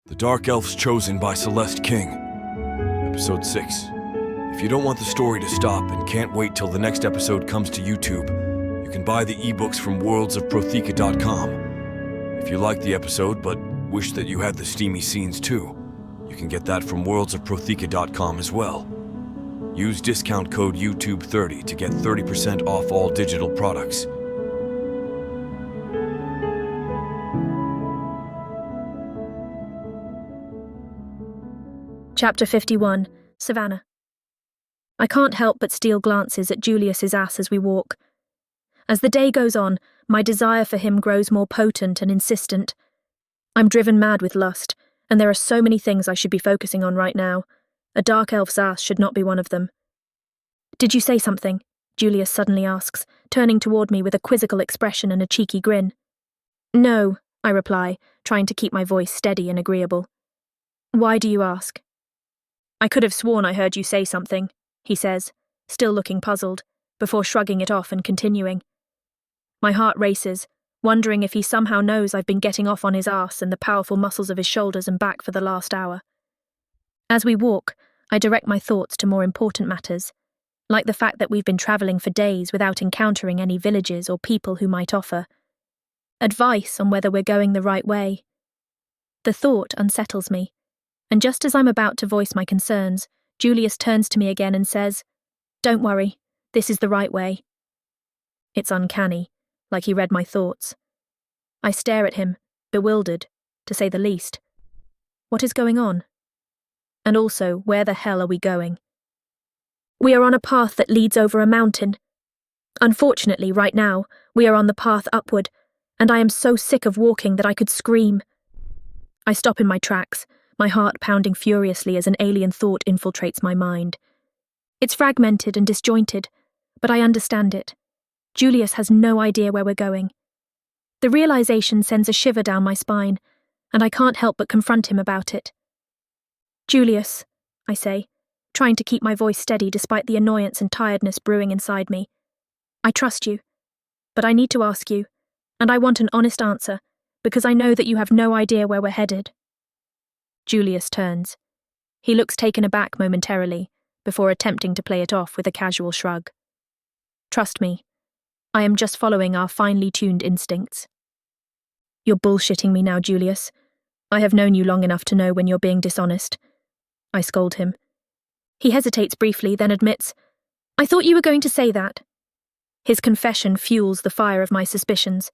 The Dark Elves Chosen by Celeste King. Episode 6. If you don't want the story to stop and can't wait till the next episode comes to YouTube, you can buy the ebooks from worldsofprotheka.com. If you like the episode but wish that you had the steamy scenes too, you can get that from worldsofprotheka.com as well. Use discount code YouTube30 to get 30% off all digital products. Chapter 51, Savannah. I can't help but steal glances at Julius's ass as we walk. As the day goes on, my desire for him grows more potent and insistent. I'm driven mad with lust, and there are so many things I should be focusing on right now. A dark elf's ass should not be one of them. "Did you say something?" Julius suddenly asks, turning toward me with a quizzical expression and a cheeky grin. "No," I reply, trying to keep my voice steady and agreeable. "Why do you ask?" "I could have sworn I heard you say something," he says, still looking puzzled, before shrugging it off and continuing. My heart races, wondering if he somehow knows I've been getting off on his arse and the powerful muscles of his shoulders and back for the last hour. As we walk, I direct my thoughts to more important matters, like the fact that we've been travelling for days without encountering any villages or people who might offer advice on whether we're going the right way. The thought unsettles me, and just as I'm about to voice my concerns, Julius turns to me again and says, "Don't worry, this is the right way." It's uncanny, like he read my thoughts. I stare at him, bewildered, to say the least. What is going on? And also, where the hell are we going? We are on a path that leads over a mountain. Unfortunately, right now, we are on the path upward, and I am so sick of walking that I could scream. I stop in my tracks, my heart pounding furiously as an alien thought infiltrates my mind. It's fragmented and disjointed, but I understand it. Julius has no idea where we're going. The realization sends a shiver down my spine, and I can't help but confront him about it. "Julius," I say, trying to keep my voice steady despite the annoyance and tiredness brewing inside me. "I trust you, but I need to ask you, and I want an honest answer, because I know that you have no idea where we're headed." Julius turns. He looks taken aback momentarily, before attempting to play it off with a casual shrug. "Trust me, I am just following our finely tuned instincts." "You're bullshitting me now, Julius. I have known you long enough to know when you're being dishonest." I scold him. He hesitates briefly, then admits, "I thought you were going to say that." His confession fuels the fire of my suspicions.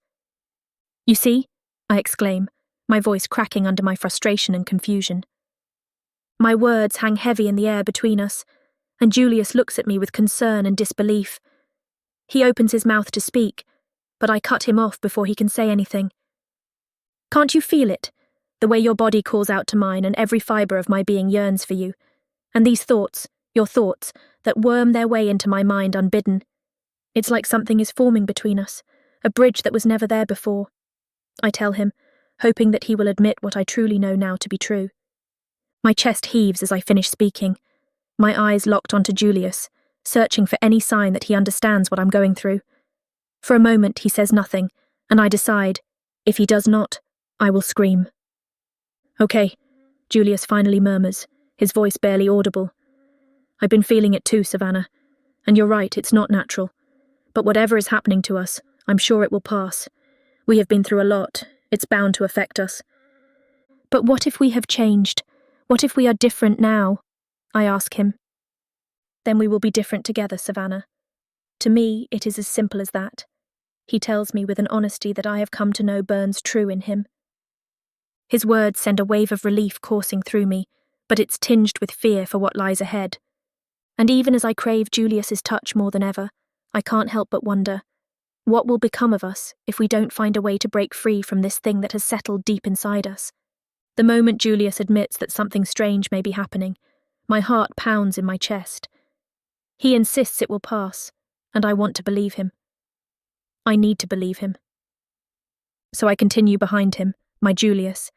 "You see?" I exclaim, my voice cracking under my frustration and confusion. My words hang heavy in the air between us, and Julius looks at me with concern and disbelief. He opens his mouth to speak, but I cut him off before he can say anything. "Can't you feel it? The way your body calls out to mine and every fibre of my being yearns for you, and these thoughts, your thoughts, that worm their way into my mind unbidden. It's like something is forming between us, a bridge that was never there before," I tell him, hoping that he will admit what I truly know now to be true. My chest heaves as I finish speaking, my eyes locked onto Julius, searching for any sign that he understands what I'm going through. For a moment he says nothing, and I decide, if he does not, I will scream. "Okay," Julius finally murmurs, his voice barely audible. "I've been feeling it too, Savannah, and you're right, it's not natural. But whatever is happening to us, I'm sure it will pass. We have been through a lot. It's bound to affect us." "But what if we have changed? What if we are different now?" I ask him. "Then we will be different together, Savannah. To me, it is as simple as that," he tells me with an honesty that I have come to know burns true in him. His words send a wave of relief coursing through me, but it's tinged with fear for what lies ahead. And even as I crave Julius's touch more than ever, I can't help but wonder, what will become of us if we don't find a way to break free from this thing that has settled deep inside us? The moment Julius admits that something strange may be happening, my heart pounds in my chest. He insists it will pass, and I want to believe him. I need to believe him. So I continue behind him, my Julius,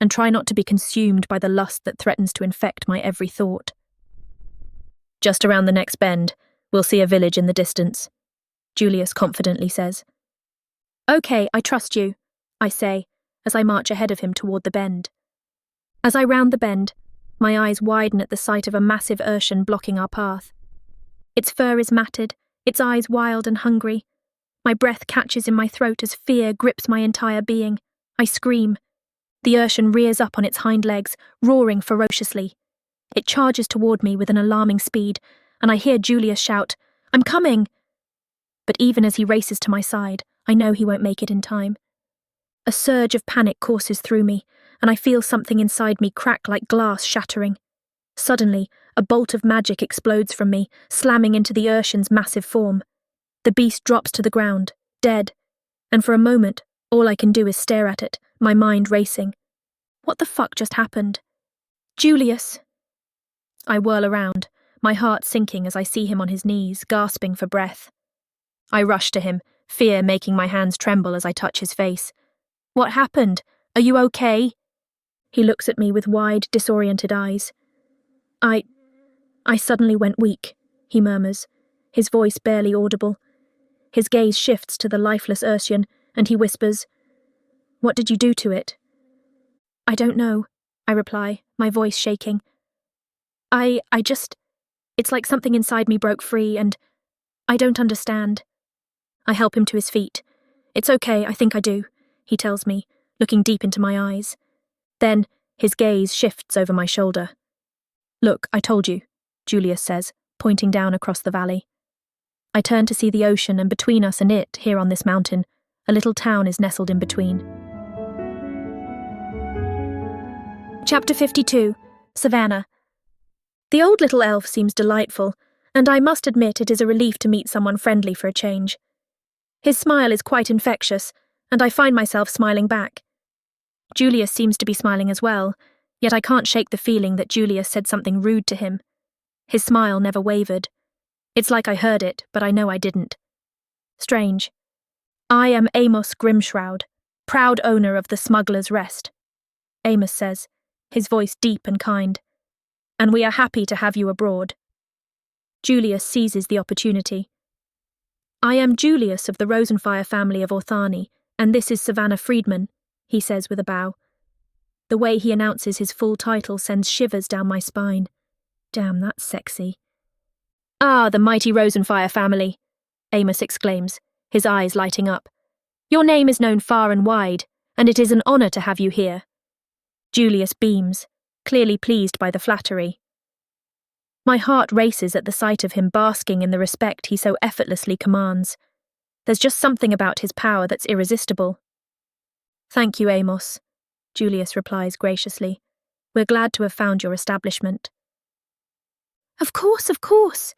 and try not to be consumed by the lust that threatens to infect my every thought. "Just around the next bend, we'll see a village in the distance," Julius confidently says. "Okay, I trust you," I say, as I march ahead of him toward the bend. As I round the bend, my eyes widen at the sight of a massive urchin blocking our path. Its fur is matted, its eyes wild and hungry. My breath catches in my throat as fear grips my entire being. I scream. The urchin rears up on its hind legs, roaring ferociously. It charges toward me with an alarming speed, and I hear Julius shout, "I'm coming!" But even as he races to my side, I know he won't make it in time. A surge of panic courses through me, and I feel something inside me crack like glass shattering. Suddenly, a bolt of magic explodes from me, slamming into the urchin's massive form. The beast drops to the ground, dead, and for a moment, all I can do is stare at it, my mind racing. What the fuck just happened? Julius! I whirl around, my heart sinking as I see him on his knees, gasping for breath. I rush to him, fear making my hands tremble as I touch his face. "What happened? Are you okay?" He looks at me with wide, disoriented eyes. I suddenly went weak," he murmurs, his voice barely audible. His gaze shifts to the lifeless urchin, and he whispers, "What did you do to it?" "I don't know," I reply, my voice shaking. I just... It's like something inside me broke free, and I don't understand." I help him to his feet. "It's okay, I think I do," he tells me, looking deep into my eyes. Then, his gaze shifts over my shoulder. "Look, I told you," Julius says, pointing down across the valley. I turn to see the ocean, and between us and it, here on this mountain, a little town is nestled in between. Chapter 52, Savannah. The old little elf seems delightful, and I must admit it is a relief to meet someone friendly for a change. His smile is quite infectious, and I find myself smiling back. Julius seems to be smiling as well, yet I can't shake the feeling that Julius said something rude to him. His smile never wavered. It's like I heard it, but I know I didn't. Strange. "I am Amos Grimshroud, proud owner of the Smuggler's Rest," Amos says, his voice deep and kind. "And we are happy to have you abroad." Julius seizes the opportunity. "I am Julius of the Rosenfire family of Orthani, and this is Savannah Friedman," he says with a bow. The way he announces his full title sends shivers down my spine. Damn, that's sexy. "Ah, the mighty Rosenfire family," Amos exclaims, his eyes lighting up. "Your name is known far and wide, and it is an honor to have you here." Julius beams, clearly pleased by the flattery. My heart races at the sight of him basking in the respect he so effortlessly commands. There's just something about his power that's irresistible. "Thank you, Amos," Julius replies graciously. "We're glad to have found your establishment." Of course, of course.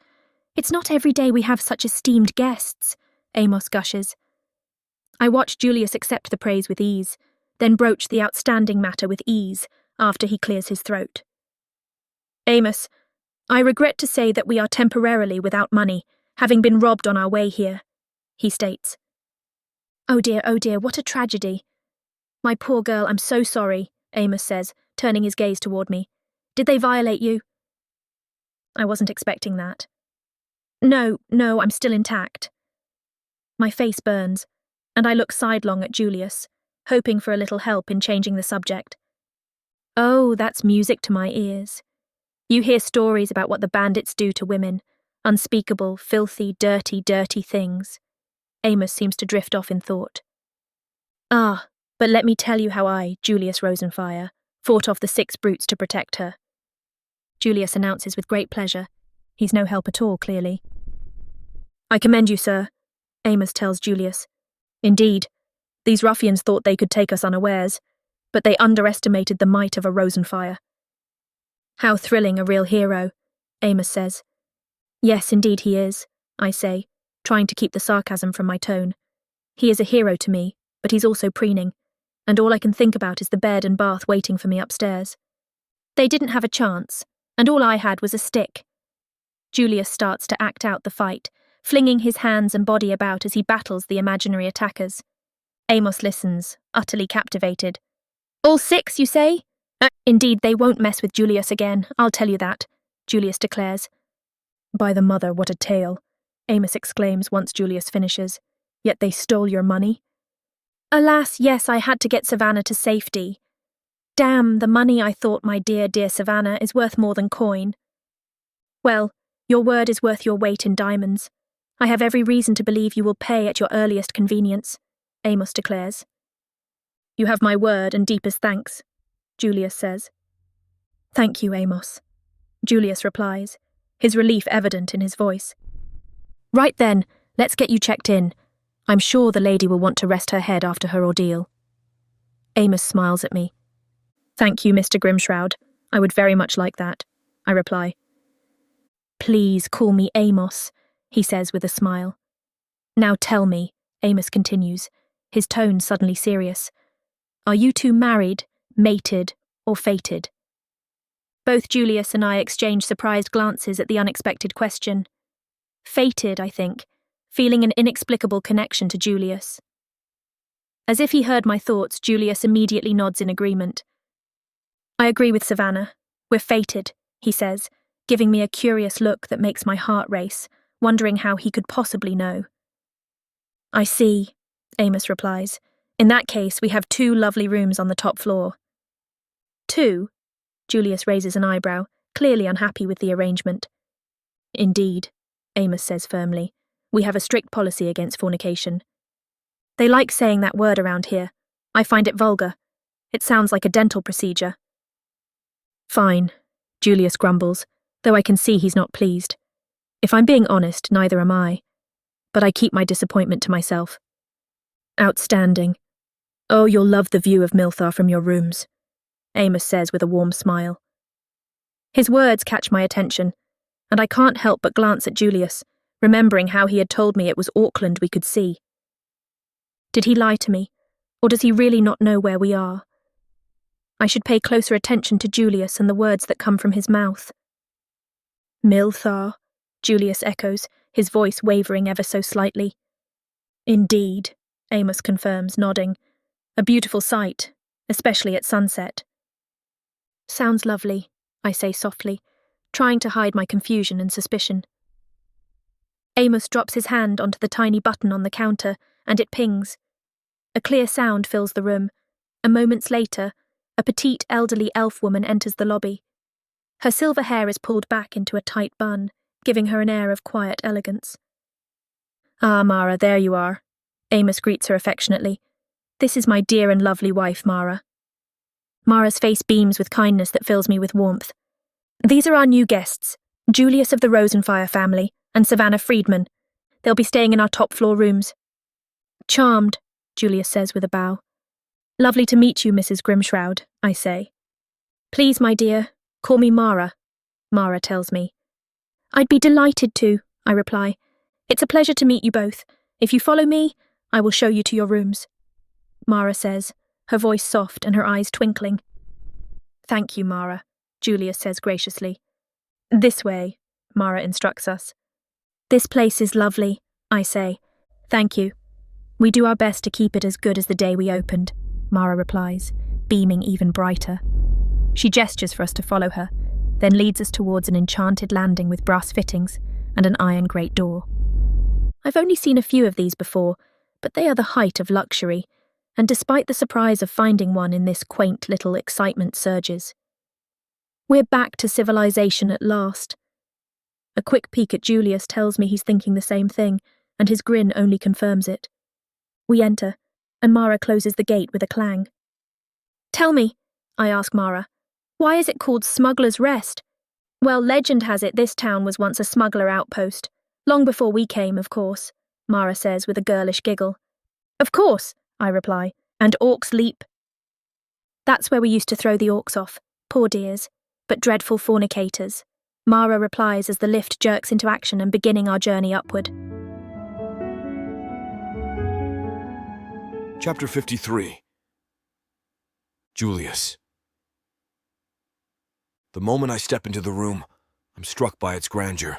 It's not every day we have such esteemed guests," Amos gushes. I watch Julius accept the praise with ease, then broach the outstanding matter with ease after he clears his throat. "Amos, I regret to say that we are temporarily without money, having been robbed on our way here," he states. Oh dear, what a tragedy." "My poor girl, I'm so sorry," Amos says, turning his gaze toward me. "Did they violate you?" I wasn't expecting that. No, I'm still intact." My face burns, and I look sidelong at Julius, hoping for a little help in changing the subject. "Oh, that's music to my ears. You hear stories about what the bandits do to women, unspeakable, filthy, dirty things." Amos seems to drift off in thought. "Ah, but let me tell you how I, Julius Rosenfire, fought off the 6 brutes to protect her," Julius announces with great pleasure. He's no help at all, clearly. "I commend you, sir," Amos tells Julius. "Indeed, these ruffians thought they could take us unawares, but they underestimated the might of a Rosenfire." "How thrilling, a real hero," Amos says. "Yes, indeed he is," I say, trying to keep the sarcasm from my tone. "He is a hero to me, but he's also preening, and all I can think about is the bed and bath waiting for me upstairs. They didn't have a chance, and all I had was a stick." Julius starts to act out the fight, flinging his hands and body about as he battles the imaginary attackers. Amos listens, utterly captivated. "All 6, you say?" Indeed, they won't mess with Julius again, I'll tell you that," Julius declares. "By the mother, what a tale," Amos exclaims once Julius finishes. "Yet they stole your money?" "Alas, yes, I had to get Savannah to safety." Damn, the money I thought, my dear, dear Savannah, is worth more than coin. Well, your word is worth your weight in diamonds. I have every reason to believe you will pay at your earliest convenience, Amos declares. You have my word and deepest thanks, Julius says. Thank you, Amos, Julius replies, his relief evident in his voice. Right then, let's get you checked in. I'm sure the lady will want to rest her head after her ordeal. Amos smiles at me. Thank you, Mr. Grimshroud. I would very much like that, I reply. Please call me Amos, he says with a smile. Now tell me, Amos continues, his tone suddenly serious. Are you two married, mated, or fated? Both Julius and I exchange surprised glances at the unexpected question. Fated, I think, feeling an inexplicable connection to Julius. As if he heard my thoughts, Julius immediately nods in agreement. I agree with Savannah. We're fated, he says, giving me a curious look that makes my heart race, wondering how he could possibly know. I see, Amos replies. In that case, we have 2 lovely rooms on the top floor. 2? Julius raises an eyebrow, clearly unhappy with the arrangement. Indeed, Amos says firmly. We have a strict policy against fornication. They like saying that word around here. I find it vulgar. It sounds like a dental procedure. Fine, Julius grumbles, though I can see he's not pleased. If I'm being honest, neither am I. But I keep my disappointment to myself. Outstanding. Oh, you'll love the view of Milthar from your rooms, Amos says with a warm smile. His words catch my attention, and I can't help but glance at Julius, remembering how he had told me it was Auckland we could see. Did he lie to me, or does he really not know where we are? I should pay closer attention to Julius and the words that come from his mouth. Milthar, Julius echoes, his voice wavering ever so slightly. Indeed, Amos confirms, nodding. A beautiful sight, especially at sunset. Sounds lovely, I say softly, trying to hide my confusion and suspicion. Amos drops his hand onto the tiny button on the counter, and it pings. A clear sound fills the room, and moments later, a petite elderly elf woman enters the lobby. Her silver hair is pulled back into a tight bun, giving her an air of quiet elegance. Ah, Mara, there you are. Amos greets her affectionately. This is my dear and lovely wife, Mara. Mara's face beams with kindness that fills me with warmth. These are our new guests, Julius of the Rosenfire family and Savannah Friedman. They'll be staying in our top floor rooms. Charmed, Julius says with a bow. Lovely to meet you, Mrs. Grimshroud, I say. Please, my dear, call me Mara, Mara tells me. I'd be delighted to, I reply. It's a pleasure to meet you both. If you follow me, I will show you to your rooms. Mara says, her voice soft and her eyes twinkling. Thank you, Mara, Julius says graciously. This way, Mara instructs us. This place is lovely, I say. Thank you. We do our best to keep it as good as the day we opened, Mara replies, beaming even brighter. She gestures for us to follow her, then leads us towards an enchanted landing with brass fittings and an iron great door. I've only seen a few of these before, but they are the height of luxury, and despite the surprise of finding one in this quaint little excitement surges. We're back to civilization at last. A quick peek at Julius tells me he's thinking the same thing, and his grin only confirms it. We enter, and Mara closes the gate with a clang. Tell me, I ask Mara, why is it called Smuggler's Rest? Well, legend has it this town was once a smuggler outpost. Long before we came, of course, Mara says with a girlish giggle. Of course, I reply, and orcs leap. That's where we used to throw the orcs off, poor dears, but dreadful fornicators, Mara replies as the lift jerks into action and beginning our journey upward. Chapter 53. Julius. The moment I step into the room, I'm struck by its grandeur.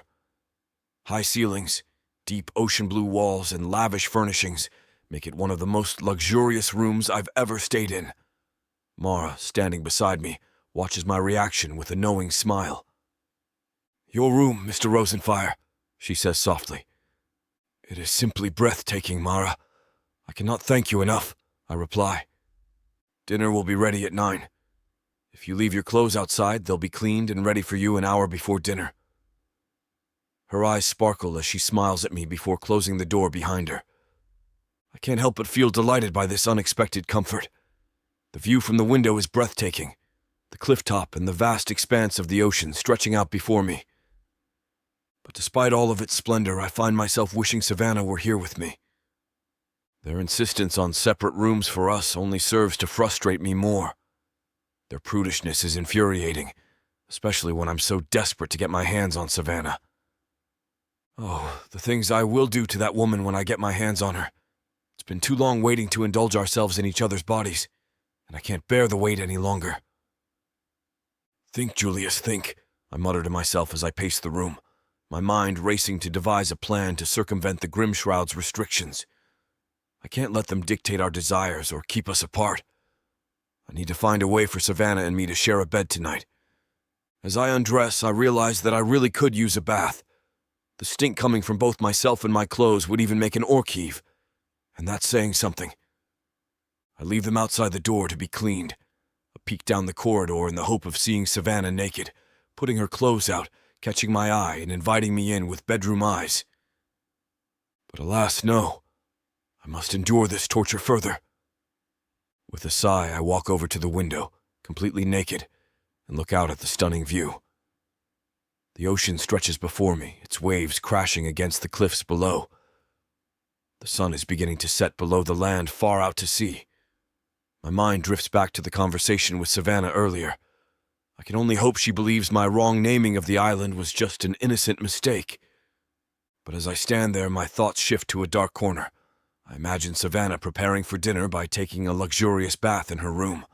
High ceilings, deep ocean blue walls, and lavish furnishings make it one of the most luxurious rooms I've ever stayed in. Mara, standing beside me, watches my reaction with a knowing smile. Your room, Mr. Rosenfire, she says softly. It is simply breathtaking, Mara. I cannot thank you enough, I reply. Dinner will be ready at 9. If you leave your clothes outside, they'll be cleaned and ready for you an hour before dinner." Her eyes sparkle as she smiles at me before closing the door behind her. I can't help but feel delighted by this unexpected comfort. The view from the window is breathtaking, the cliff top and the vast expanse of the ocean stretching out before me. But despite all of its splendor, I find myself wishing Savannah were here with me. Their insistence on separate rooms for us only serves to frustrate me more. Their prudishness is infuriating, especially when I'm so desperate to get my hands on Savannah. Oh, the things I will do to that woman when I get my hands on her. It's been too long waiting to indulge ourselves in each other's bodies, and I can't bear the wait any longer. "Think, Julius, think," I mutter to myself as I pace the room, my mind racing to devise a plan to circumvent the Grimshroud's restrictions. I can't let them dictate our desires or keep us apart. I need to find a way for Savannah and me to share a bed tonight. As I undress, I realize that I really could use a bath. The stink coming from both myself and my clothes would even make an orc heave, and that's saying something. I leave them outside the door to be cleaned, a peek down the corridor in the hope of seeing Savannah naked, putting her clothes out, catching my eye and inviting me in with bedroom eyes. But alas, no. I must endure this torture further. With a sigh, I walk over to the window, completely naked, and look out at the stunning view. The ocean stretches before me, its waves crashing against the cliffs below. The sun is beginning to set below the land far out to sea. My mind drifts back to the conversation with Savannah earlier. I can only hope she believes my wrong naming of the island was just an innocent mistake. But as I stand there, my thoughts shift to a dark corner. I imagine Savannah preparing for dinner by taking a luxurious bath in her room.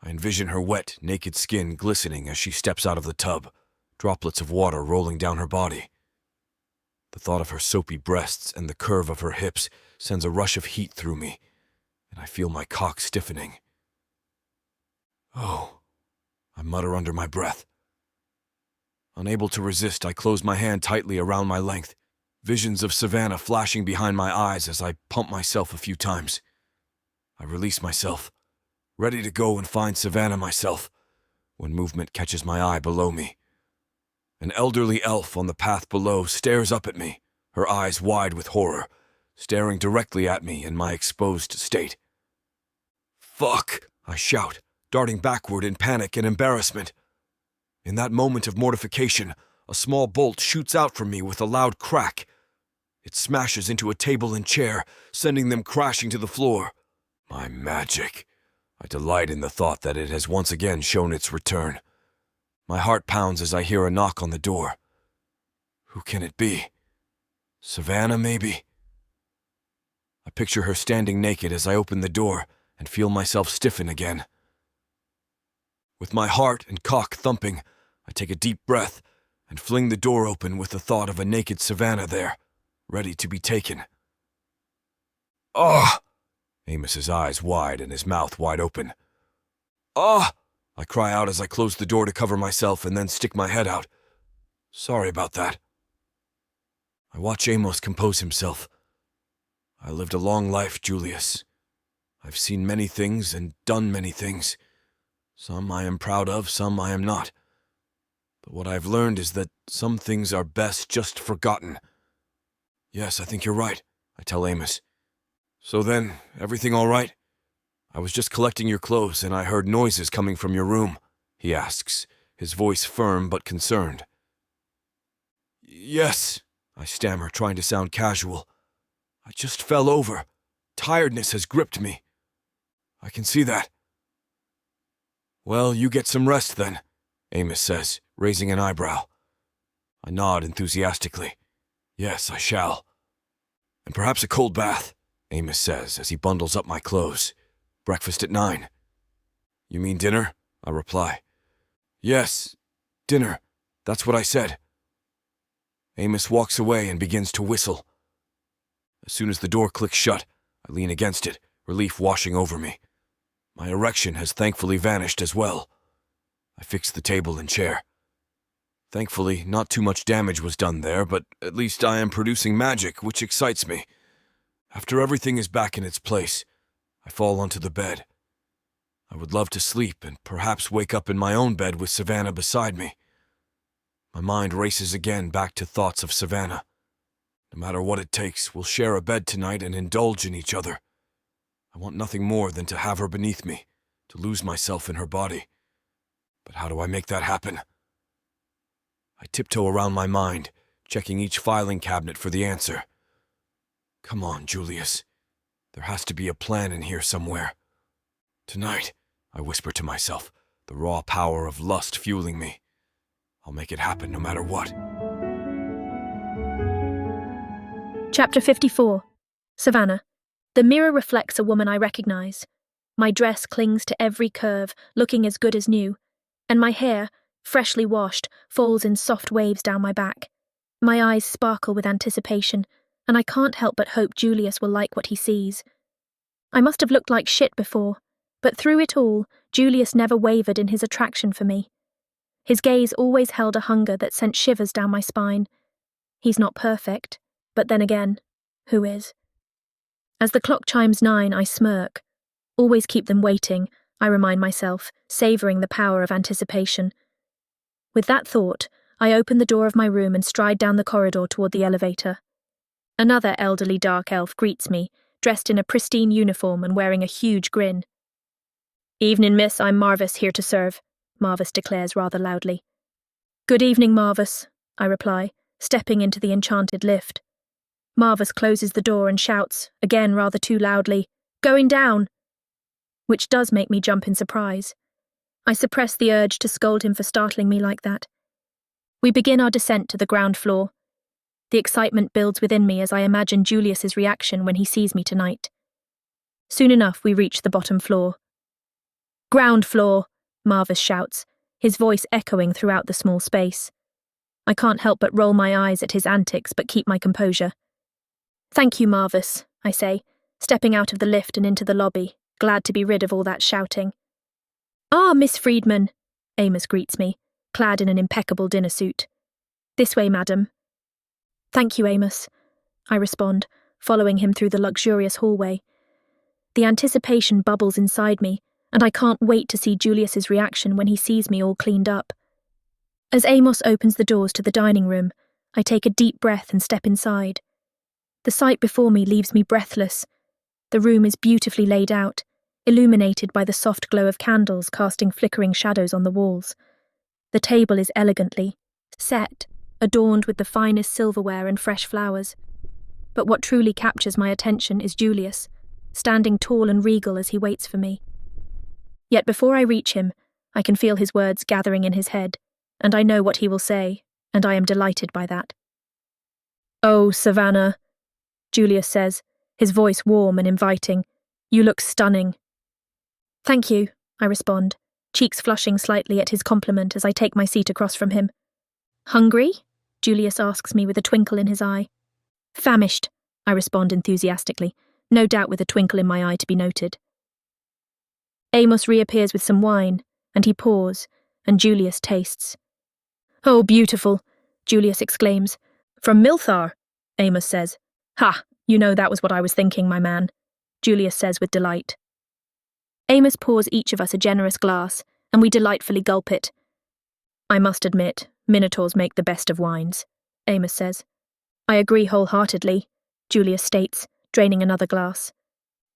I envision her wet, naked skin glistening as she steps out of the tub, droplets of water rolling down her body. The thought of her soapy breasts and the curve of her hips sends a rush of heat through me, and I feel my cock stiffening. "Oh," I mutter under my breath. Unable to resist, I close my hand tightly around my length, visions of Savannah flashing behind my eyes as I pump myself a few times. I release myself, ready to go and find Savannah myself, when movement catches my eye below me. An elderly elf on the path below stares up at me, her eyes wide with horror, staring directly at me in my exposed state. "Fuck!" I shout, darting backward in panic and embarrassment. In that moment of mortification, a small bolt shoots out from me with a loud crack. It smashes into a table and chair, sending them crashing to the floor. My magic. I delight in the thought that it has once again shown its return. My heart pounds as I hear a knock on the door. Who can it be? Savannah, maybe? I picture her standing naked as I open the door and feel myself stiffen again. With my heart and cock thumping, I take a deep breath and fling the door open with the thought of a naked Savannah there, ready to be taken. "Ah!" Amos's eyes wide and his mouth wide open. "Ah!" I cry out as I close the door to cover myself and then stick my head out. "Sorry about that." I watch Amos compose himself. I lived a long life, Julius. I've seen many things and done many things. Some I am proud of, some I am not. But what I've learned is that some things are best just forgotten. "Yes, I think you're right," I tell Amos. "So then, everything all right? I was just collecting your clothes and I heard noises coming from your room," he asks, his voice firm but concerned. "Yes," I stammer, trying to sound casual. "I just fell over. Tiredness has gripped me. I can see that." "Well, you get some rest then," Amos says, raising an eyebrow. I nod enthusiastically. "Yes, I shall." "And perhaps a cold bath," Amos says as he bundles up my clothes. "Breakfast at 9. "You mean dinner?" I reply. "Yes, dinner. That's what I said." Amos walks away and begins to whistle. As soon as the door clicks shut, I lean against it, relief washing over me. My erection has thankfully vanished as well. I fix the table and chair. Thankfully, not too much damage was done there, but at least I am producing magic, which excites me. After everything is back in its place, I fall onto the bed. I would love to sleep and perhaps wake up in my own bed with Savannah beside me. My mind races again back to thoughts of Savannah. No matter what it takes, we'll share a bed tonight and indulge in each other. I want nothing more than to have her beneath me, to lose myself in her body. But how do I make that happen? I tiptoe around my mind, checking each filing cabinet for the answer. Come on, Julius. There has to be a plan in here somewhere. Tonight, I whisper to myself, the raw power of lust fueling me. I'll make it happen no matter what. Chapter 54. Savannah. The mirror reflects a woman I recognize. My dress clings to every curve, looking as good as new, and my hair, freshly washed, falls in soft waves down my back. My eyes sparkle with anticipation, and I can't help but hope Julius will like what he sees. I must have looked like shit before, but through it all, Julius never wavered in his attraction for me. His gaze always held a hunger that sent shivers down my spine. He's not perfect, but then again, who is? As the clock chimes 9, I smirk. Always keep them waiting, I remind myself, savouring the power of anticipation. With that thought, I open the door of my room and stride down the corridor toward the elevator. Another elderly dark elf greets me, dressed in a pristine uniform and wearing a huge grin. "Evening, miss, I'm Marvis, here to serve," Marvis declares rather loudly. "Good evening, Marvis," I reply, stepping into the enchanted lift. Marvis closes the door and shouts, again rather too loudly, "Going down!" Which does make me jump in surprise. I suppress the urge to scold him for startling me like that. We begin our descent to the ground floor. The excitement builds within me as I imagine Julius's reaction when he sees me tonight. Soon enough, we reach the bottom floor. "Ground floor!" Marvis shouts, his voice echoing throughout the small space. I can't help but roll my eyes at his antics but keep my composure. "Thank you, Marvis," I say, stepping out of the lift and into the lobby, glad to be rid of all that shouting. "Ah, Miss Friedman," Amos greets me, clad in an impeccable dinner suit. "This way, madam." "Thank you, Amos," I respond, following him through the luxurious hallway. The anticipation bubbles inside me, and I can't wait to see Julius's reaction when he sees me all cleaned up. As Amos opens the doors to the dining room, I take a deep breath and step inside. The sight before me leaves me breathless. The room is beautifully laid out, illuminated by the soft glow of candles casting flickering shadows on the walls. The table is elegantly set, adorned with the finest silverware and fresh flowers. But what truly captures my attention is Julius, standing tall and regal as he waits for me. Yet before I reach him, I can feel his words gathering in his head, and I know what he will say, and I am delighted by that. "Oh, Savannah," Julius says, his voice warm and inviting. "You look stunning." "Thank you," I respond, cheeks flushing slightly at his compliment as I take my seat across from him. "Hungry?" Julius asks me with a twinkle in his eye. "Famished," I respond enthusiastically, no doubt with a twinkle in my eye to be noted. Amos reappears with some wine, and he pours, and Julius tastes. "Oh, beautiful," Julius exclaims. "From Milthar," Amos says. "Ha, you know that was what I was thinking, my man," Julius says with delight. Amos pours each of us a generous glass, and we delightfully gulp it. "I must admit, minotaurs make the best of wines," Amos says. "I agree wholeheartedly," Julius states, draining another glass.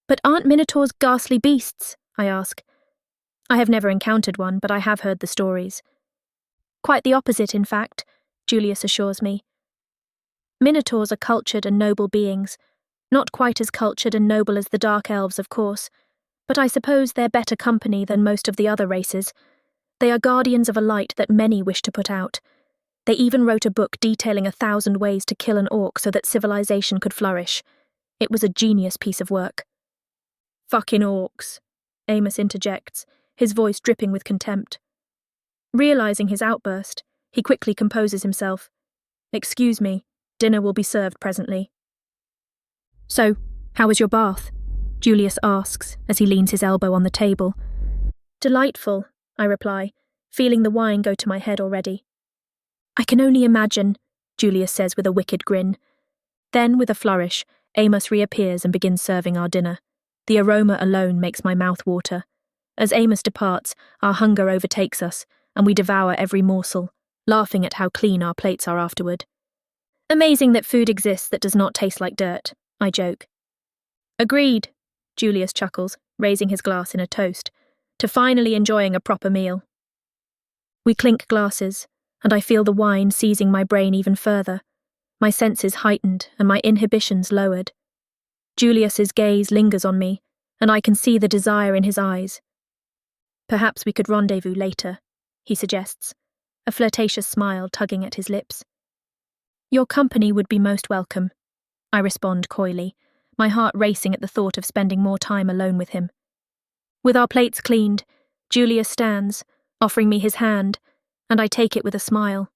"But aren't minotaurs ghastly beasts?" I ask. "I have never encountered one, but I have heard the stories." "Quite the opposite, in fact," Julius assures me. "Minotaurs are cultured and noble beings, not quite as cultured and noble as the dark elves, of course, but I suppose they're better company than most of the other races. They are guardians of a light that many wish to put out. They even wrote a book detailing 1,000 ways to kill an orc so that civilization could flourish. It was a genius piece of work." "Fucking orcs," Amos interjects, his voice dripping with contempt. Realizing his outburst, he quickly composes himself. "Excuse me, dinner will be served presently." "So, how was your bath?" Julius asks as he leans his elbow on the table. "Delightful," I reply, feeling the wine go to my head already. "I can only imagine," Julius says with a wicked grin. Then, with a flourish, Amos reappears and begins serving our dinner. The aroma alone makes my mouth water. As Amos departs, our hunger overtakes us, and we devour every morsel, laughing at how clean our plates are afterward. Amazing that food exists that does not taste like dirt, I joke. Agreed, Julius chuckles, raising his glass in a toast, to finally enjoying a proper meal. We clink glasses, and I feel the wine seizing my brain even further, my senses heightened and my inhibitions lowered. Julius's gaze lingers on me, and I can see the desire in his eyes. Perhaps we could rendezvous later, he suggests, a flirtatious smile tugging at his lips. Your company would be most welcome, I respond coyly, my heart racing at the thought of spending more time alone with him. With our plates cleaned, Julius stands, offering me his hand, and I take it with a smile.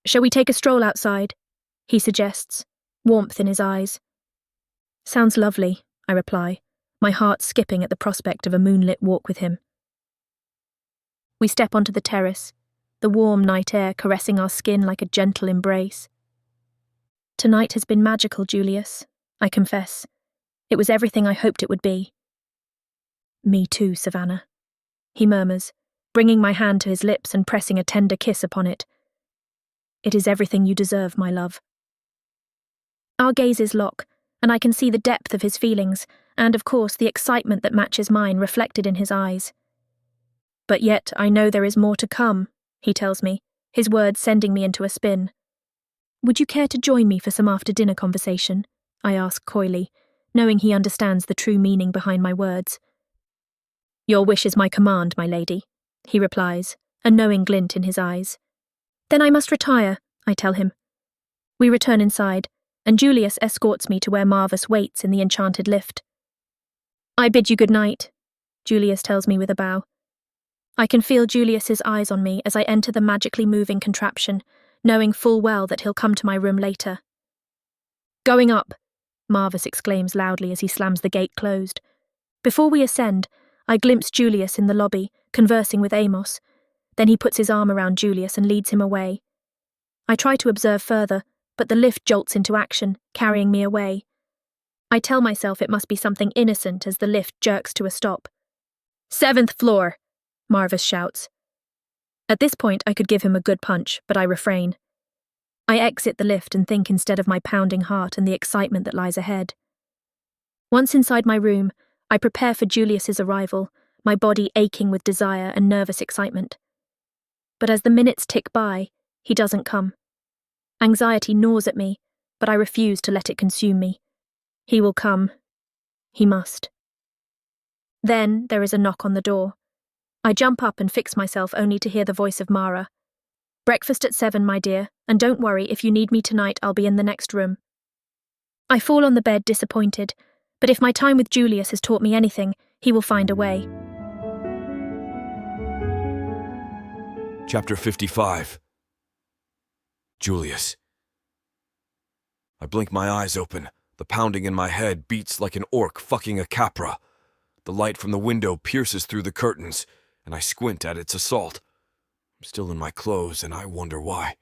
Shall we take a stroll outside? He suggests, warmth in his eyes. Sounds lovely, I reply, my heart skipping at the prospect of a moonlit walk with him. We step onto the terrace, the warm night air caressing our skin like a gentle embrace. Tonight has been magical, Julius, I confess. It was everything I hoped it would be. Me too, Savannah, he murmurs, bringing my hand to his lips and pressing a tender kiss upon it. It is everything you deserve, my love. Our gazes lock, and I can see the depth of his feelings, and of course the excitement that matches mine reflected in his eyes. But yet I know there is more to come, he tells me, his words sending me into a spin. Would you care to join me for some after-dinner conversation? I ask coyly, knowing he understands the true meaning behind my words. Your wish is my command, my lady, he replies, a knowing glint in his eyes. Then I must retire, I tell him. We return inside, and Julius escorts me to where Marvis waits in the enchanted lift. I bid you good night, Julius tells me with a bow. I can feel Julius's eyes on me as I enter the magically moving contraption, knowing full well that he'll come to my room later. Going up, Marvis exclaims loudly as he slams the gate closed. Before we ascend, I glimpse Julius in the lobby, conversing with Amos. Then he puts his arm around Julius and leads him away. I try to observe further, but the lift jolts into action, carrying me away. I tell myself it must be something innocent as the lift jerks to a stop. 7th floor, Marvis shouts. At this point I could give him a good punch, but I refrain. I exit the lift and think instead of my pounding heart and the excitement that lies ahead. Once inside my room, I prepare for Julius's arrival, my body aching with desire and nervous excitement. But as the minutes tick by, he doesn't come. Anxiety gnaws at me, but I refuse to let it consume me. He will come. He must. Then there is a knock on the door. I jump up and fix myself only to hear the voice of Mara. Breakfast at 7, my dear, and don't worry, if you need me tonight, I'll be in the next room. I fall on the bed disappointed, but if my time with Julius has taught me anything, he will find a way. Chapter 55. Julius. I blink my eyes open. The pounding in my head beats like an orc fucking a capra. The light from the window pierces through the curtains, and I squint at its assault. I'm still in my clothes, and I wonder why.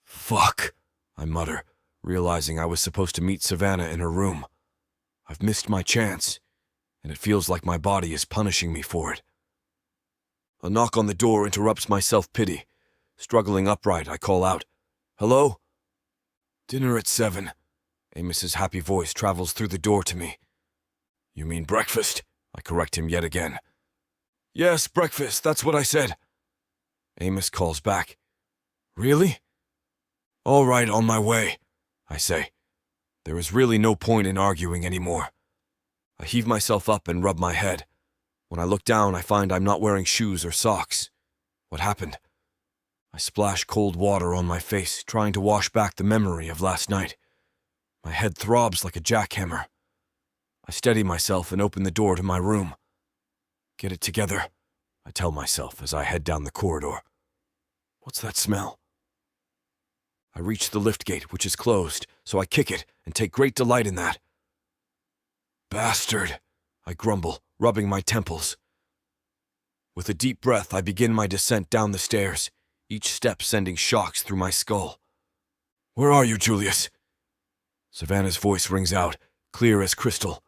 Fuck, I mutter, realizing I was supposed to meet Savannah in her room. I've missed my chance, and it feels like my body is punishing me for it. A knock on the door interrupts my self-pity. Struggling upright, I call out, "Hello?" "Dinner at 7. Amos's happy voice travels through the door to me. "You mean breakfast?" I correct him yet again. "Yes, breakfast, that's what I said." Amos calls back. "Really?" "All right, on my way," I say. There is really no point in arguing anymore. I heave myself up and rub my head. When I look down, I find I'm not wearing shoes or socks. What happened? I splash cold water on my face, trying to wash back the memory of last night. My head throbs like a jackhammer. I steady myself and open the door to my room. "Get it together," I tell myself as I head down the corridor. What's that smell? I reach the lift gate, which is closed, so I kick it and take great delight in that. "Bastard," I grumble, rubbing my temples. With a deep breath, I begin my descent down the stairs, each step sending shocks through my skull. "Where are you, Julius?" Savannah's voice rings out, clear as crystal.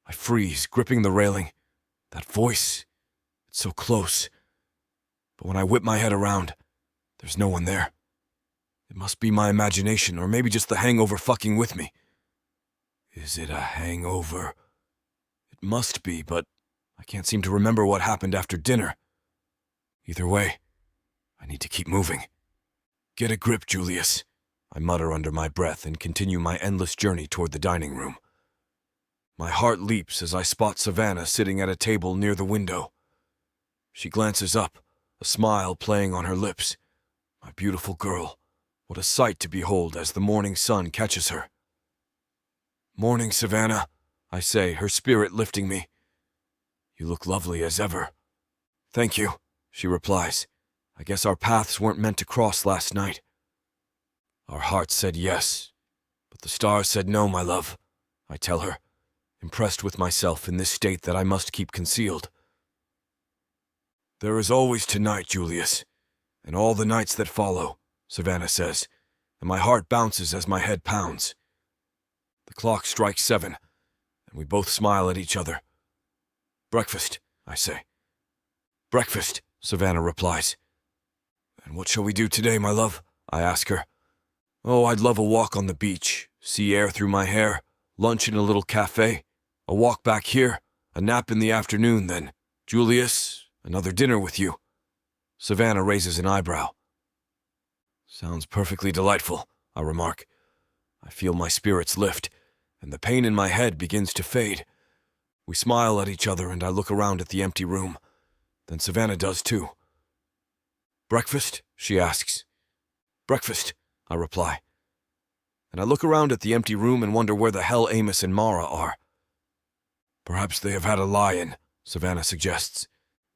I freeze, gripping the railing. That voice, it's so close. But when I whip my head around, there's no one there. It must be my imagination, or maybe just the hangover fucking with me. Is it a hangover? It must be, but I can't seem to remember what happened after dinner. Either way, I need to keep moving. Get a grip, Julius, I mutter under my breath and continue my endless journey toward the dining room. My heart leaps as I spot Savannah sitting at a table near the window. She glances up, a smile playing on her lips. My beautiful girl, what a sight to behold as the morning sun catches her. Morning, Savannah, I say, her spirit lifting me. You look lovely as ever. Thank you, she replies. I guess our paths weren't meant to cross last night. Our hearts said yes, but the stars said no, my love, I tell her, impressed with myself in this state that I must keep concealed. There is always tonight, Julius, and all the nights that follow, Savannah says, and my heart bounces as my head pounds. The clock strikes 7, and we both smile at each other. Breakfast, I say. Breakfast, Savannah replies. And what shall we do today, my love? I ask her. Oh, I'd love a walk on the beach, sea air through my hair, lunch in a little cafe, a walk back here, a nap in the afternoon, then, Julius, another dinner with you. Savannah raises an eyebrow. Sounds perfectly delightful, I remark. I feel my spirits lift, and the pain in my head begins to fade. We smile at each other, and I look around at the empty room. Then Savannah does too. Breakfast? She asks. Breakfast, I reply. And I look around at the empty room and wonder where the hell Amos and Mara are. Perhaps they have had a lie-in, Savannah suggests.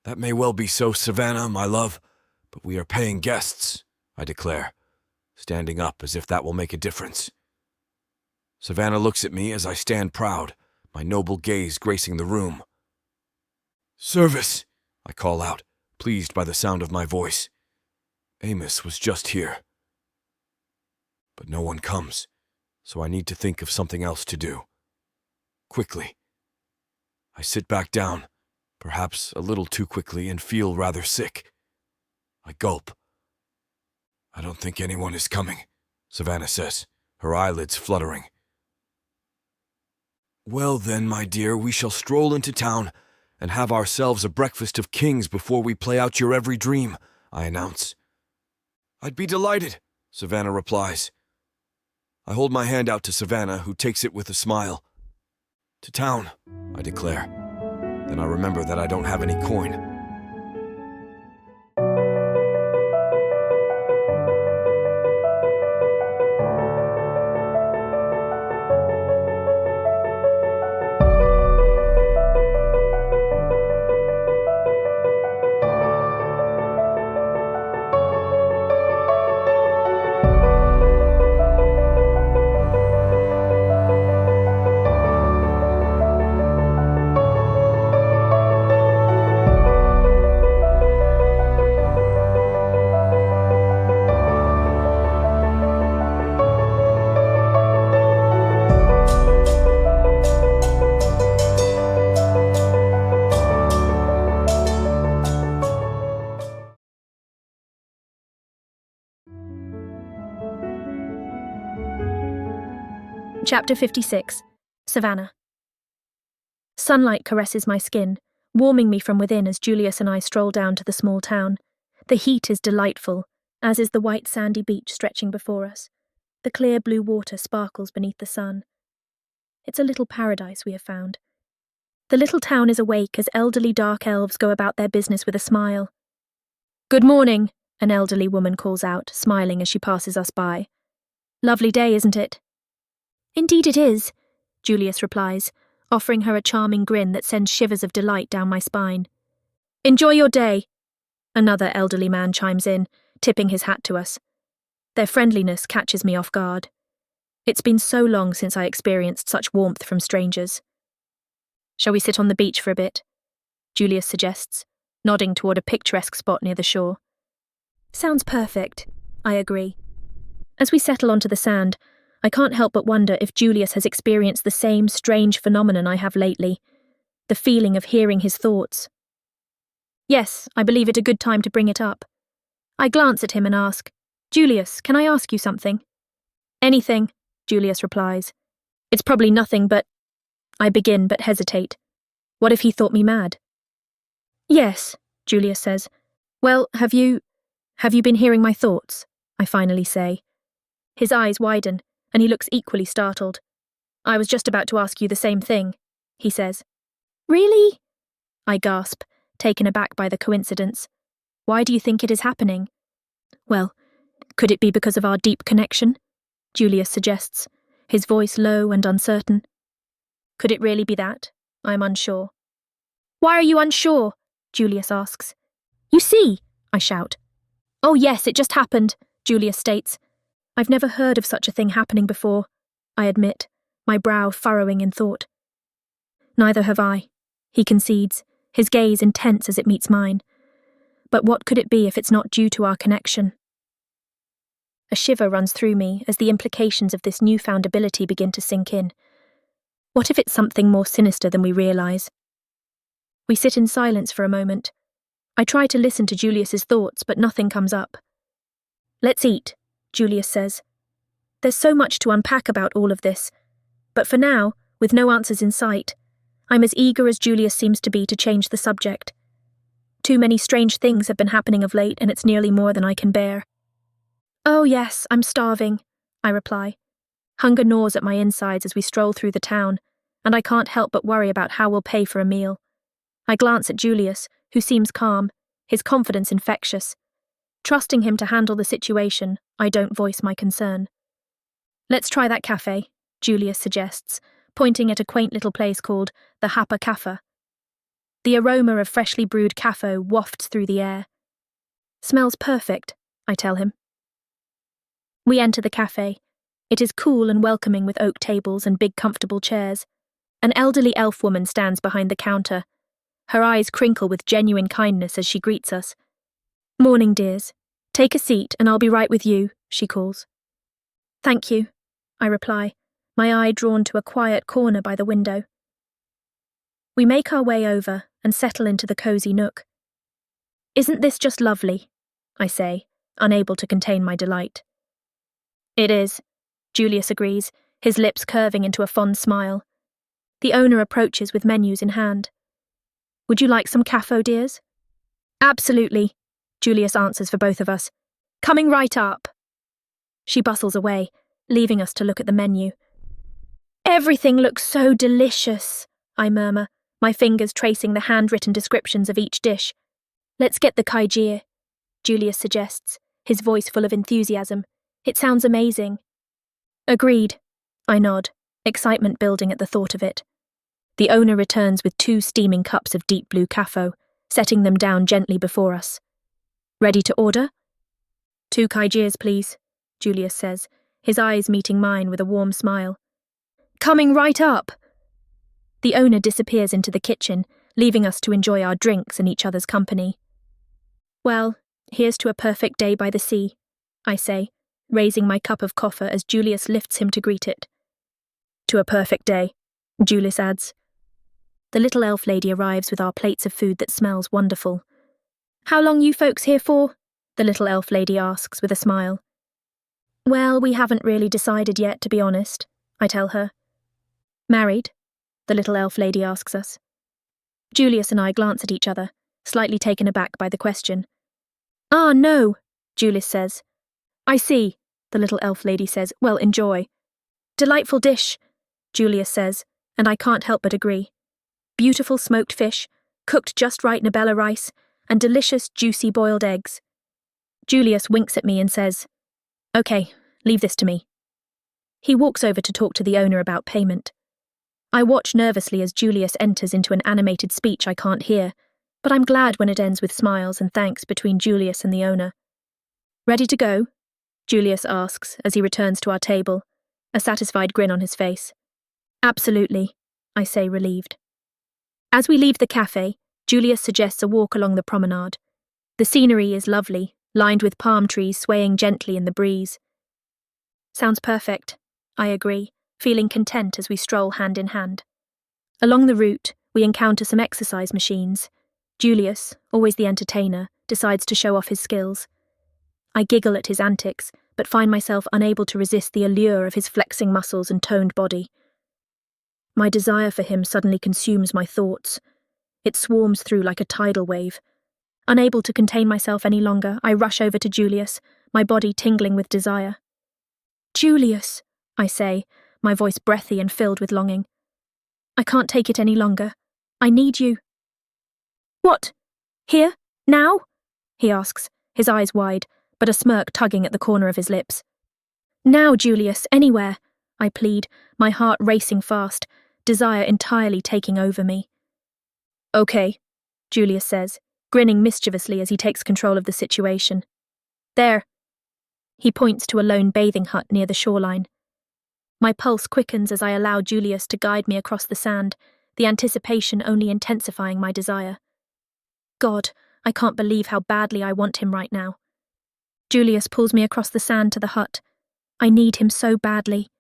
That may well be so, Savannah, my love, but we are paying guests, I declare, standing up as if that will make a difference. Savannah looks at me as I stand proud, my noble gaze gracing the room. Service, I call out, pleased by the sound of my voice. Amos was just here. But no one comes, so I need to think of something else to do. Quickly. I sit back down, perhaps a little too quickly, and feel rather sick. I gulp. I don't think anyone is coming, Savannah says, her eyelids fluttering. Well then, my dear, we shall stroll into town and have ourselves a breakfast of kings before we play out your every dream, I announce. I'd be delighted, Savannah replies. I hold my hand out to Savannah, who takes it with a smile. To town, I declare. Then I remember that I don't have any coin. Chapter 56. Savannah. Sunlight caresses my skin, warming me from within as Julius and I stroll down to the small town. The heat is delightful, as is the white sandy beach stretching before us. The clear blue water sparkles beneath the sun. It's a little paradise we have found. The little town is awake as elderly dark elves go about their business with a smile. Good morning, an elderly woman calls out, smiling as she passes us by. Lovely day, isn't it? Indeed it is, Julius replies, offering her a charming grin that sends shivers of delight down my spine. Enjoy your day, another elderly man chimes in, tipping his hat to us. Their friendliness catches me off guard. It's been so long since I experienced such warmth from strangers. Shall we sit on the beach for a bit? Julius suggests, nodding toward a picturesque spot near the shore. Sounds perfect, I agree. As we settle onto the sand, I can't help but wonder if Julius has experienced the same strange phenomenon I have lately. the feeling of hearing his thoughts. Yes, I believe it a good time to bring it up. I glance at him and ask, Julius, can I ask you something? Anything, Julius replies. It's probably nothing, but... I begin, but hesitate. What if he thought me mad? Yes, Julius says. Well, have you been hearing my thoughts? I finally say. His eyes widen, and he looks equally startled. I was just about to ask you the same thing, he says. Really? I gasp, taken aback by the coincidence. Why do you think it is happening? Well, could it be because of our deep connection? Julius suggests, his voice low and uncertain. Could it really be that? I'm unsure. Why are you unsure? Julius asks. You see, I shout. Oh yes, it just happened, Julius states. I've never heard of such a thing happening before, I admit, my brow furrowing in thought. Neither have I, he concedes, his gaze intense as it meets mine. But what could it be if it's not due to our connection? A shiver runs through me as the implications of this newfound ability begin to sink in. What if it's something more sinister than we realise? We sit in silence for a moment. I try to listen to Julius's thoughts, but nothing comes up. Let's eat, Julius says. There's so much to unpack about all of this, but for now, with no answers in sight, I'm as eager as Julius seems to be to change the subject. Too many strange things have been happening of late, and it's nearly more than I can bear. Oh yes, I'm starving, I reply. Hunger gnaws at my insides as we stroll through the town, and I can't help but worry about how we'll pay for a meal. I glance at Julius, who seems calm, his confidence infectious. Trusting him to handle the situation, I don't voice my concern. Let's try that cafe, Julius suggests, pointing at a quaint little place called the Hapa Cafe. The aroma of freshly brewed caffo wafts through the air. Smells perfect, I tell him. We enter the cafe. It is cool and welcoming with oak tables and big comfortable chairs. An elderly elf woman stands behind the counter. Her eyes crinkle with genuine kindness as she greets us. Morning, dears. Take a seat and I'll be right with you, she calls. Thank you, I reply, my eye drawn to a quiet corner by the window. We make our way over and settle into the cosy nook. Isn't this just lovely? I say, unable to contain my delight. It is, Julius agrees, his lips curving into a fond smile. The owner approaches with menus in hand. Would you like some caffo, dears? Absolutely, Julius answers for both of us. Coming right up. She bustles away, leaving us to look at the menu. Everything looks so delicious, I murmur, my fingers tracing the handwritten descriptions of each dish. Let's get the kaijie, Julius suggests, his voice full of enthusiasm. It sounds amazing. Agreed, I nod, excitement building at the thought of it. The owner returns with 2 steaming cups of deep blue caffo, setting them down gently before us. Ready to order? 2 kaijias, please, Julius says, his eyes meeting mine with a warm smile. Coming right up! The owner disappears into the kitchen, leaving us to enjoy our drinks and each other's company. Well, here's to a perfect day by the sea, I say, raising my cup of coffee as Julius lifts him to greet it. To a perfect day, Julius adds. The little elf lady arrives with our plates of food that smells wonderful. How long you folks here for? The little elf lady asks with a smile. Well, we haven't really decided yet, to be honest, I tell her. Married? The little elf lady asks us. Julius and I glance at each other, slightly taken aback by the question. Ah, no, Julius says. I see, the little elf lady says. Well, enjoy. Delightful dish, Julius says, and I can't help but agree. Beautiful smoked fish, cooked just right Nabella rice, and delicious, juicy boiled eggs. Julius winks at me and says, Okay, leave this to me. He walks over to talk to the owner about payment. I watch nervously as Julius enters into an animated speech I can't hear, but I'm glad when it ends with smiles and thanks between Julius and the owner. Ready to go? Julius asks as he returns to our table, a satisfied grin on his face. Absolutely, I say, relieved. As we leave the cafe, Julius suggests a walk along the promenade. The scenery is lovely, lined with palm trees swaying gently in the breeze. Sounds perfect, I agree, feeling content as we stroll hand in hand. Along the route, we encounter some exercise machines. Julius, always the entertainer, decides to show off his skills. I giggle at his antics, but find myself unable to resist the allure of his flexing muscles and toned body. My desire for him suddenly consumes my thoughts. It swarms through like a tidal wave. Unable to contain myself any longer, I rush over to Julius, my body tingling with desire. "Julius," I say, my voice breathy and filled with longing. "I can't take it any longer. I need you." "What? Here? Now?" he asks, his eyes wide, but a smirk tugging at the corner of his lips. "Now, Julius, anywhere," I plead, my heart racing fast, desire entirely taking over me. "Okay," Julius says, grinning mischievously as he takes control of the situation. "There." He points to a lone bathing hut near the shoreline. My pulse quickens as I allow Julius to guide me across the sand, the anticipation only intensifying my desire. God, I can't believe how badly I want him right now. Julius pulls me across the sand to the hut. I need him so badly.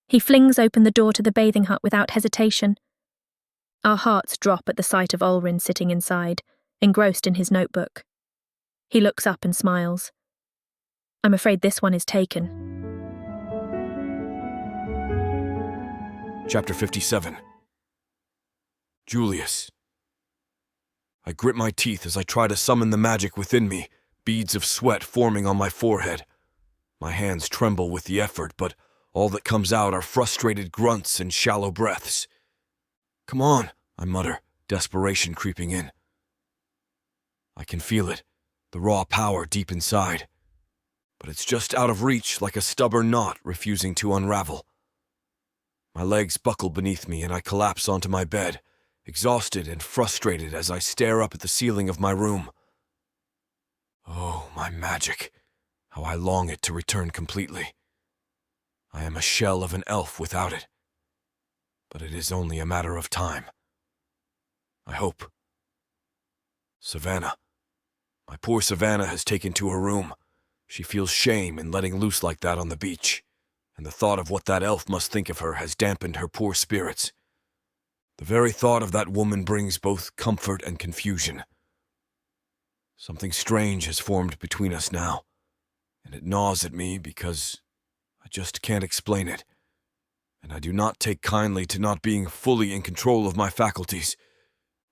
He flings open the door to the bathing hut without hesitation. Our hearts drop at the sight of Ulrin sitting inside, engrossed in his notebook. He looks up and smiles. I'm afraid this one is taken. Chapter 57. Julius. I grit my teeth as I try to summon the magic within me, beads of sweat forming on my forehead. My hands tremble with the effort, but all that comes out are frustrated grunts and shallow breaths. "Come on," I mutter, desperation creeping in. I can feel it, the raw power deep inside. But it's just out of reach, like a stubborn knot refusing to unravel. My legs buckle beneath me and I collapse onto my bed, exhausted and frustrated as I stare up at the ceiling of my room. Oh, my magic, how I long it to return completely. I am a shell of an elf without it. But it is only a matter of time. I hope. Savannah. My poor Savannah has taken to her room. She feels shame in letting loose like that on the beach, and the thought of what that elf must think of her has dampened her poor spirits. The very thought of that woman brings both comfort and confusion. Something strange has formed between us now, and it gnaws at me because I just can't explain it, and I do not take kindly to not being fully in control of my faculties.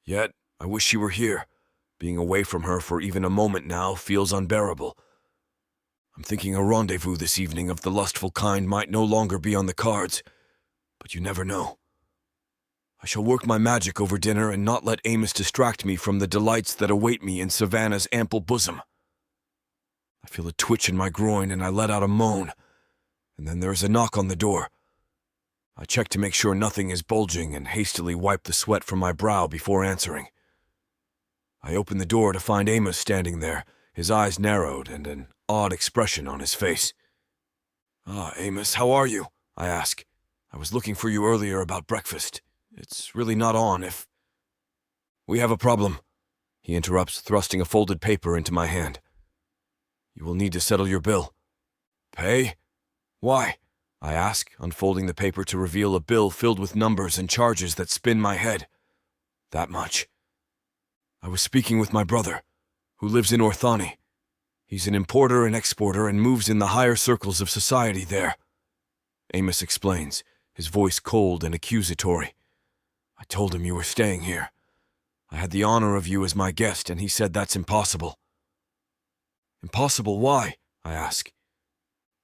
Yet, I wish she were here. Being away from her for even a moment now feels unbearable. I'm thinking a rendezvous this evening of the lustful kind might no longer be on the cards, but you never know. I shall work my magic over dinner and not let Amos distract me from the delights that await me in Savannah's ample bosom. I feel a twitch in my groin and I let out a moan, and then there is a knock on the door. I check to make sure nothing is bulging and hastily wipe the sweat from my brow before answering. I open the door to find Amos standing there, his eyes narrowed and an odd expression on his face. "Ah, Amos, how are you?" I ask. "I was looking for you earlier about breakfast. It's really not on if—" "We have a problem," he interrupts, thrusting a folded paper into my hand. "You will need to settle your bill." "Pay? Why?" I ask, unfolding the paper to reveal a bill filled with numbers and charges that spin my head. "That much. I was speaking with my brother, who lives in Orthani. He's an importer and exporter and moves in the higher circles of society there." Amos explains, his voice cold and accusatory. "I told him you were staying here. I had the honor of you as my guest, and he said that's impossible." "Impossible? Why?" I ask.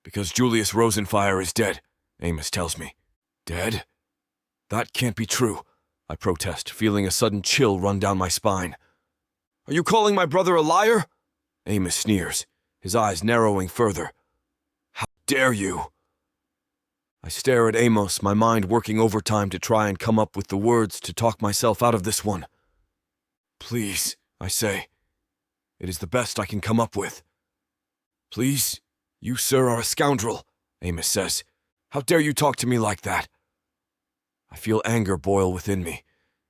"Because Julius Rosenfire is dead," Amos tells me. "Dead? That can't be true," I protest, feeling a sudden chill run down my spine. "Are you calling my brother a liar?" Amos sneers, his eyes narrowing further. "How dare you?" I stare at Amos, my mind working overtime to try and come up with the words to talk myself out of this one. "Please," I say. "It is the best I can come up with." "Please? You, sir, are a scoundrel," Amos says. "How dare you talk to me like that?" I feel anger boil within me,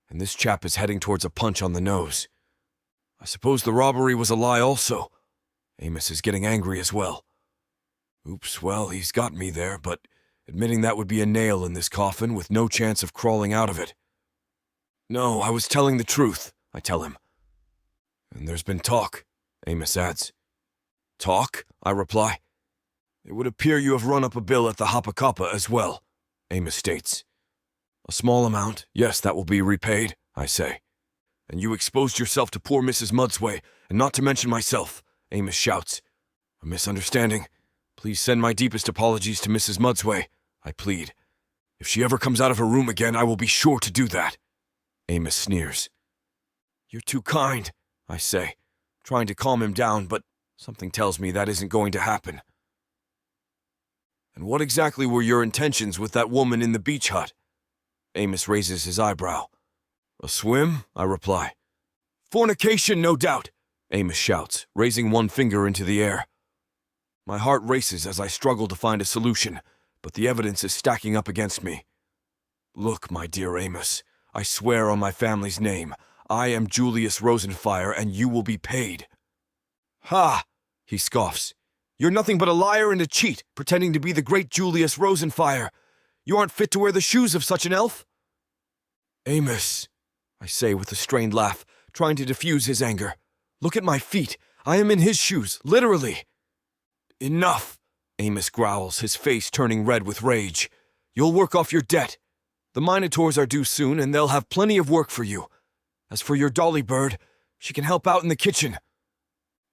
and this chap is heading towards a punch on the nose. "I suppose the robbery was a lie also." Amos is getting angry as well. "Oops, well, he's got me there, but admitting that would be a nail in this coffin with no chance of crawling out of it." No, I was telling the truth, I tell him. And there's been talk, Amos adds. Talk? I reply. It would appear you have run up a bill at the Hapakapa as well, Amos states. A small amount, yes, that will be repaid, I say. And you exposed yourself to poor Mrs. Mudsway, and not to mention myself, Amos shouts. A misunderstanding. Please send my deepest apologies to Mrs. Mudsway, I plead. If she ever comes out of her room again, I will be sure to do that. Amos sneers. You're too kind, I say, trying to calm him down, but something tells me that isn't going to happen. And what exactly were your intentions with that woman in the beach hut? Amos raises his eyebrow. A swim? I reply. Fornication, no doubt, Amos shouts, raising one finger into the air. My heart races as I struggle to find a solution, but the evidence is stacking up against me. Look, my dear Amos, I swear on my family's name, I am Julius Rosenfire, and you will be paid. Ha! He scoffs. You're nothing but a liar and a cheat, pretending to be the great Julius Rosenfire. You aren't fit to wear the shoes of such an elf. Amos, I say with a strained laugh, trying to diffuse his anger. Look at my feet. I am in his shoes, literally. Enough, Amos growls, his face turning red with rage. You'll work off your debt. The Minotaurs are due soon, and they'll have plenty of work for you. As for your Dolly Bird, she can help out in the kitchen.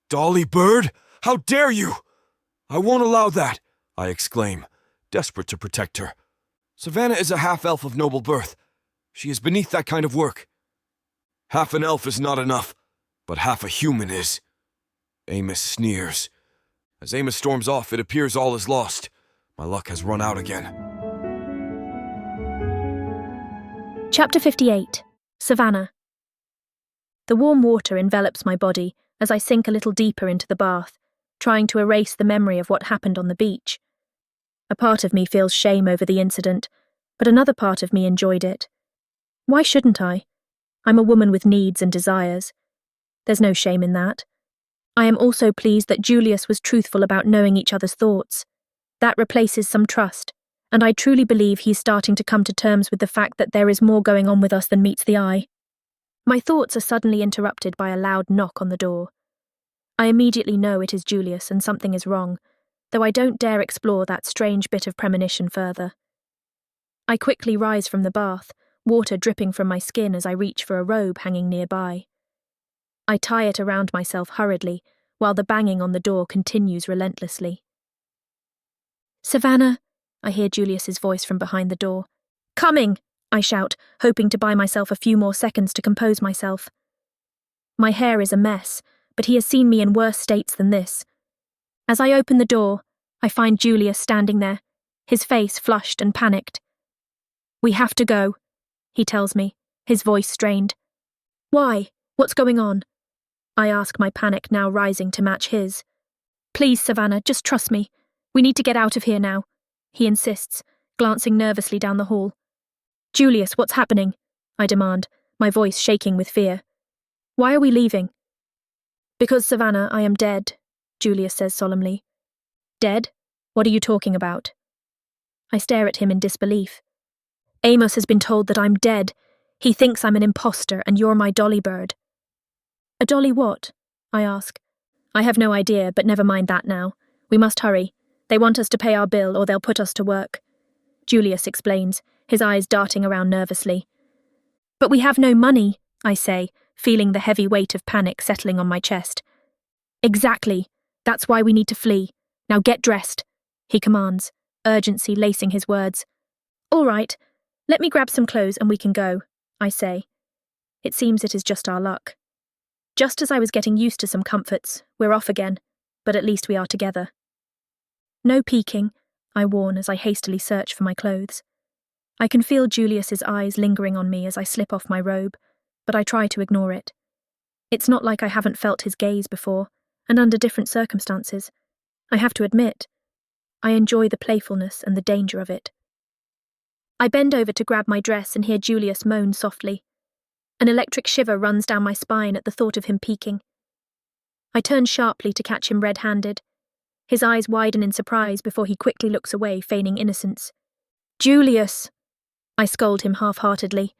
Dolly Bird? How dare you! I won't allow that, I exclaim, desperate to protect her. Savannah is a half-elf of noble birth. She is beneath that kind of work. Half an elf is not enough, but half a human is. Amos sneers. As Amos storms off, it appears all is lost. My luck has run out again. Chapter 58. Savannah. The warm water envelops my body as I sink a little deeper into the bath, trying to erase the memory of what happened on the beach. A part of me feels shame over the incident, but another part of me enjoyed it. Why shouldn't I? I'm a woman with needs and desires. There's no shame in that. I am also pleased that Julius was truthful about knowing each other's thoughts. That replaces some trust, and I truly believe he's starting to come to terms with the fact that there is more going on with us than meets the eye. My thoughts are suddenly interrupted by a loud knock on the door. I immediately know it is Julius and something is wrong, though I don't dare explore that strange bit of premonition further. I quickly rise from the bath, water dripping from my skin as I reach for a robe hanging nearby. I tie it around myself hurriedly, while the banging on the door continues relentlessly. Savannah, I hear Julius's voice from behind the door. Coming, I shout, hoping to buy myself a few more seconds to compose myself. My hair is a mess, but he has seen me in worse states than this. As I open the door, I find Julius standing there, his face flushed and panicked. We have to go, he tells me, his voice strained. Why? What's going on? I ask, my panic now rising to match his. Please, Savannah, just trust me. We need to get out of here now, he insists, glancing nervously down the hall. Julius, what's happening? I demand, my voice shaking with fear. Why are we leaving? Because, Savannah, I am dead, Julius says solemnly. Dead? What are you talking about? I stare at him in disbelief. Amos has been told that I'm dead. He thinks I'm an imposter and you're my dolly bird. A dolly what? I ask. I have no idea, but never mind that now. We must hurry. They want us to pay our bill or they'll put us to work. Julius explains, his eyes darting around nervously. But we have no money, I say, feeling the heavy weight of panic settling on my chest. Exactly. That's why we need to flee. Now get dressed, he commands, urgency lacing his words. All right, let me grab some clothes and we can go, I say. It seems it is just our luck. Just as I was getting used to some comforts, we're off again, but at least we are together. No peeking, I warn as I hastily search for my clothes. I can feel Julius's eyes lingering on me as I slip off my robe, but I try to ignore it. It's not like I haven't felt his gaze before, and under different circumstances. I have to admit, I enjoy the playfulness and the danger of it. I bend over to grab my dress and hear Julius moan softly. An electric shiver runs down my spine at the thought of him peeking. I turn sharply to catch him red-handed. His eyes widen in surprise before he quickly looks away, feigning innocence. Julius! I scold him half-heartedly.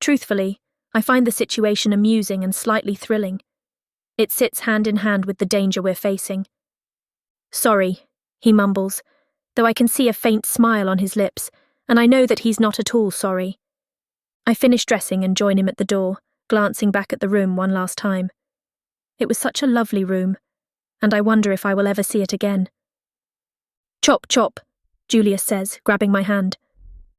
Truthfully, I find the situation amusing and slightly thrilling. It sits hand in hand with the danger we're facing. Sorry, he mumbles, though I can see a faint smile on his lips, and I know that he's not at all sorry. I finish dressing and join him at the door, glancing back at the room one last time. It was such a lovely room, and I wonder if I will ever see it again. Chop, chop, Julius says, grabbing my hand.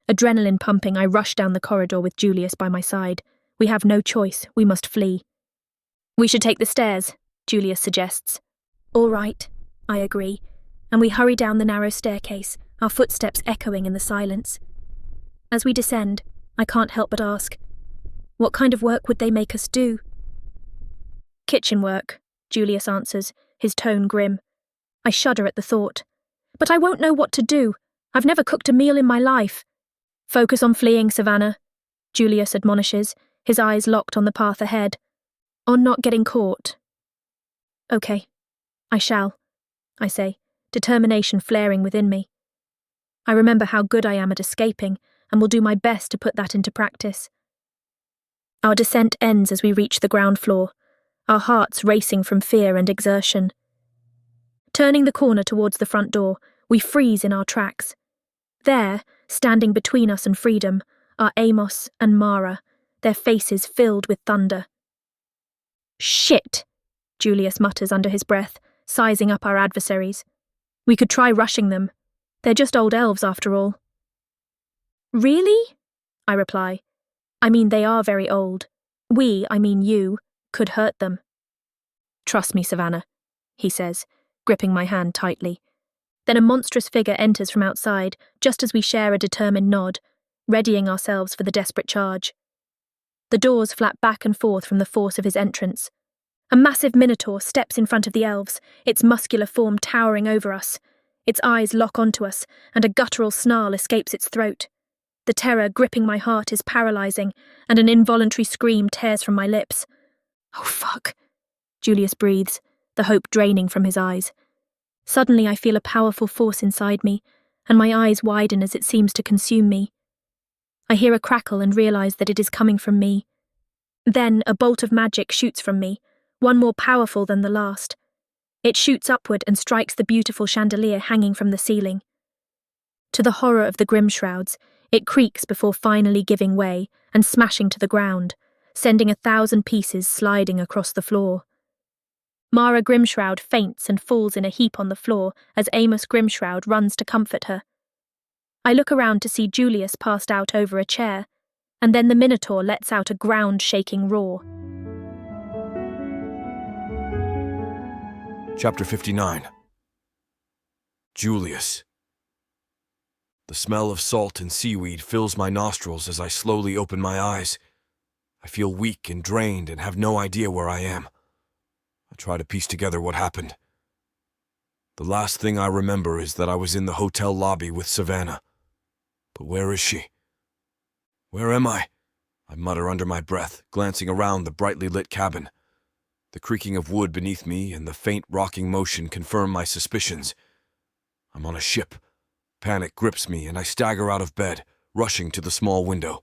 Adrenaline pumping, I rush down the corridor with Julius by my side. We have no choice, we must flee. We should take the stairs, Julius suggests. All right, I agree, and we hurry down the narrow staircase, our footsteps echoing in the silence. As we descend, I can't help but ask, what kind of work would they make us do? Kitchen work, Julius answers, his tone grim. I shudder at the thought. But I won't know what to do. I've never cooked a meal in my life. Focus on fleeing, Savannah, Julius admonishes, his eyes locked on the path ahead. On not getting caught. Okay, I shall, I say, determination flaring within me. I remember how good I am at escaping, and will do my best to put that into practice. Our descent ends as we reach the ground floor, our hearts racing from fear and exertion. Turning the corner towards the front door, we freeze in our tracks. There, standing between us and freedom, are Amos and Mara, their faces filled with thunder. Shit, Julius mutters under his breath, sizing up our adversaries. We could try rushing them. They're just old elves after all. Really? I reply. I mean, they are very old. We, I mean you, could hurt them. Trust me, Savannah, he says, gripping my hand tightly. Then a monstrous figure enters from outside, just as we share a determined nod, readying ourselves for the desperate charge. The doors flap back and forth from the force of his entrance. A massive minotaur steps in front of the elves, its muscular form towering over us. Its eyes lock onto us, and a guttural snarl escapes its throat. The terror gripping my heart is paralyzing, and an involuntary scream tears from my lips. Oh, fuck, Julius breathes, the hope draining from his eyes. Suddenly I feel a powerful force inside me, and my eyes widen as it seems to consume me. I hear a crackle and realize that it is coming from me. Then a bolt of magic shoots from me, one more powerful than the last. It shoots upward and strikes the beautiful chandelier hanging from the ceiling. To the horror of the grim shrouds, it creaks before finally giving way and smashing to the ground, sending 1,000 pieces sliding across the floor. Mara Grimshroud faints and falls in a heap on the floor as Amos Grimshroud runs to comfort her. I look around to see Julius passed out over a chair, and then the Minotaur lets out a ground-shaking roar. Chapter 59. Julius. The smell of salt and seaweed fills my nostrils as I slowly open my eyes. I feel weak and drained and have no idea where I am. I try to piece together what happened. The last thing I remember is that I was in the hotel lobby with Savannah. But where is she? Where am I? I mutter under my breath, glancing around the brightly lit cabin. The creaking of wood beneath me and the faint rocking motion confirm my suspicions. I'm on a ship. Panic grips me and I stagger out of bed, rushing to the small window.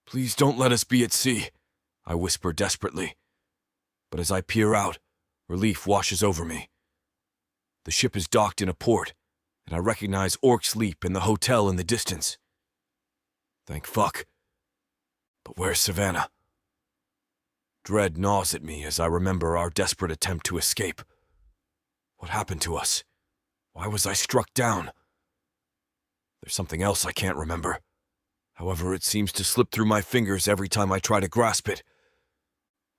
Please don't let us be at sea, I whisper desperately. But as I peer out, relief washes over me. The ship is docked in a port, and I recognize Orc's Leap and the hotel in the distance. Thank fuck. But where's Savannah? Dread gnaws at me as I remember our desperate attempt to escape. What happened to us? Why was I struck down? There's something else I can't remember. However, it seems to slip through my fingers every time I try to grasp it.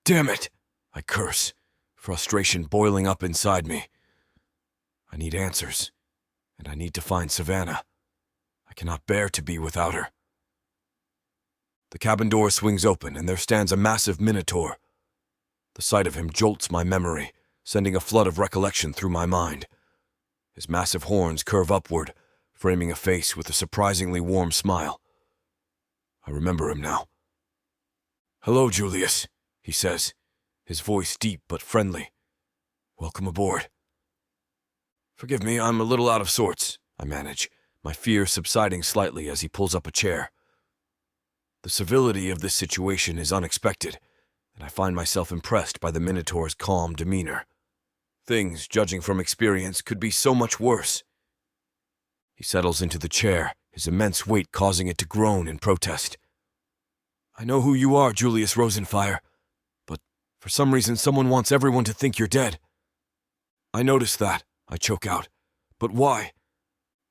Damn it! I curse, frustration boiling up inside me. I need answers, and I need to find Savannah. I cannot bear to be without her. The cabin door swings open, and there stands a massive minotaur. The sight of him jolts my memory, sending a flood of recollection through my mind. His massive horns curve upward, framing a face with a surprisingly warm smile. I remember him now. Hello, Julius, he says, his voice deep but friendly. Welcome aboard. Forgive me, I'm a little out of sorts, I manage, my fear subsiding slightly as he pulls up a chair. The civility of this situation is unexpected, and I find myself impressed by the Minotaur's calm demeanor. Things, judging from experience, could be so much worse. He settles into the chair, his immense weight causing it to groan in protest. I know who you are, Julius Rosenfire, but for some reason someone wants everyone to think you're dead. I noticed that, I choke out. But why?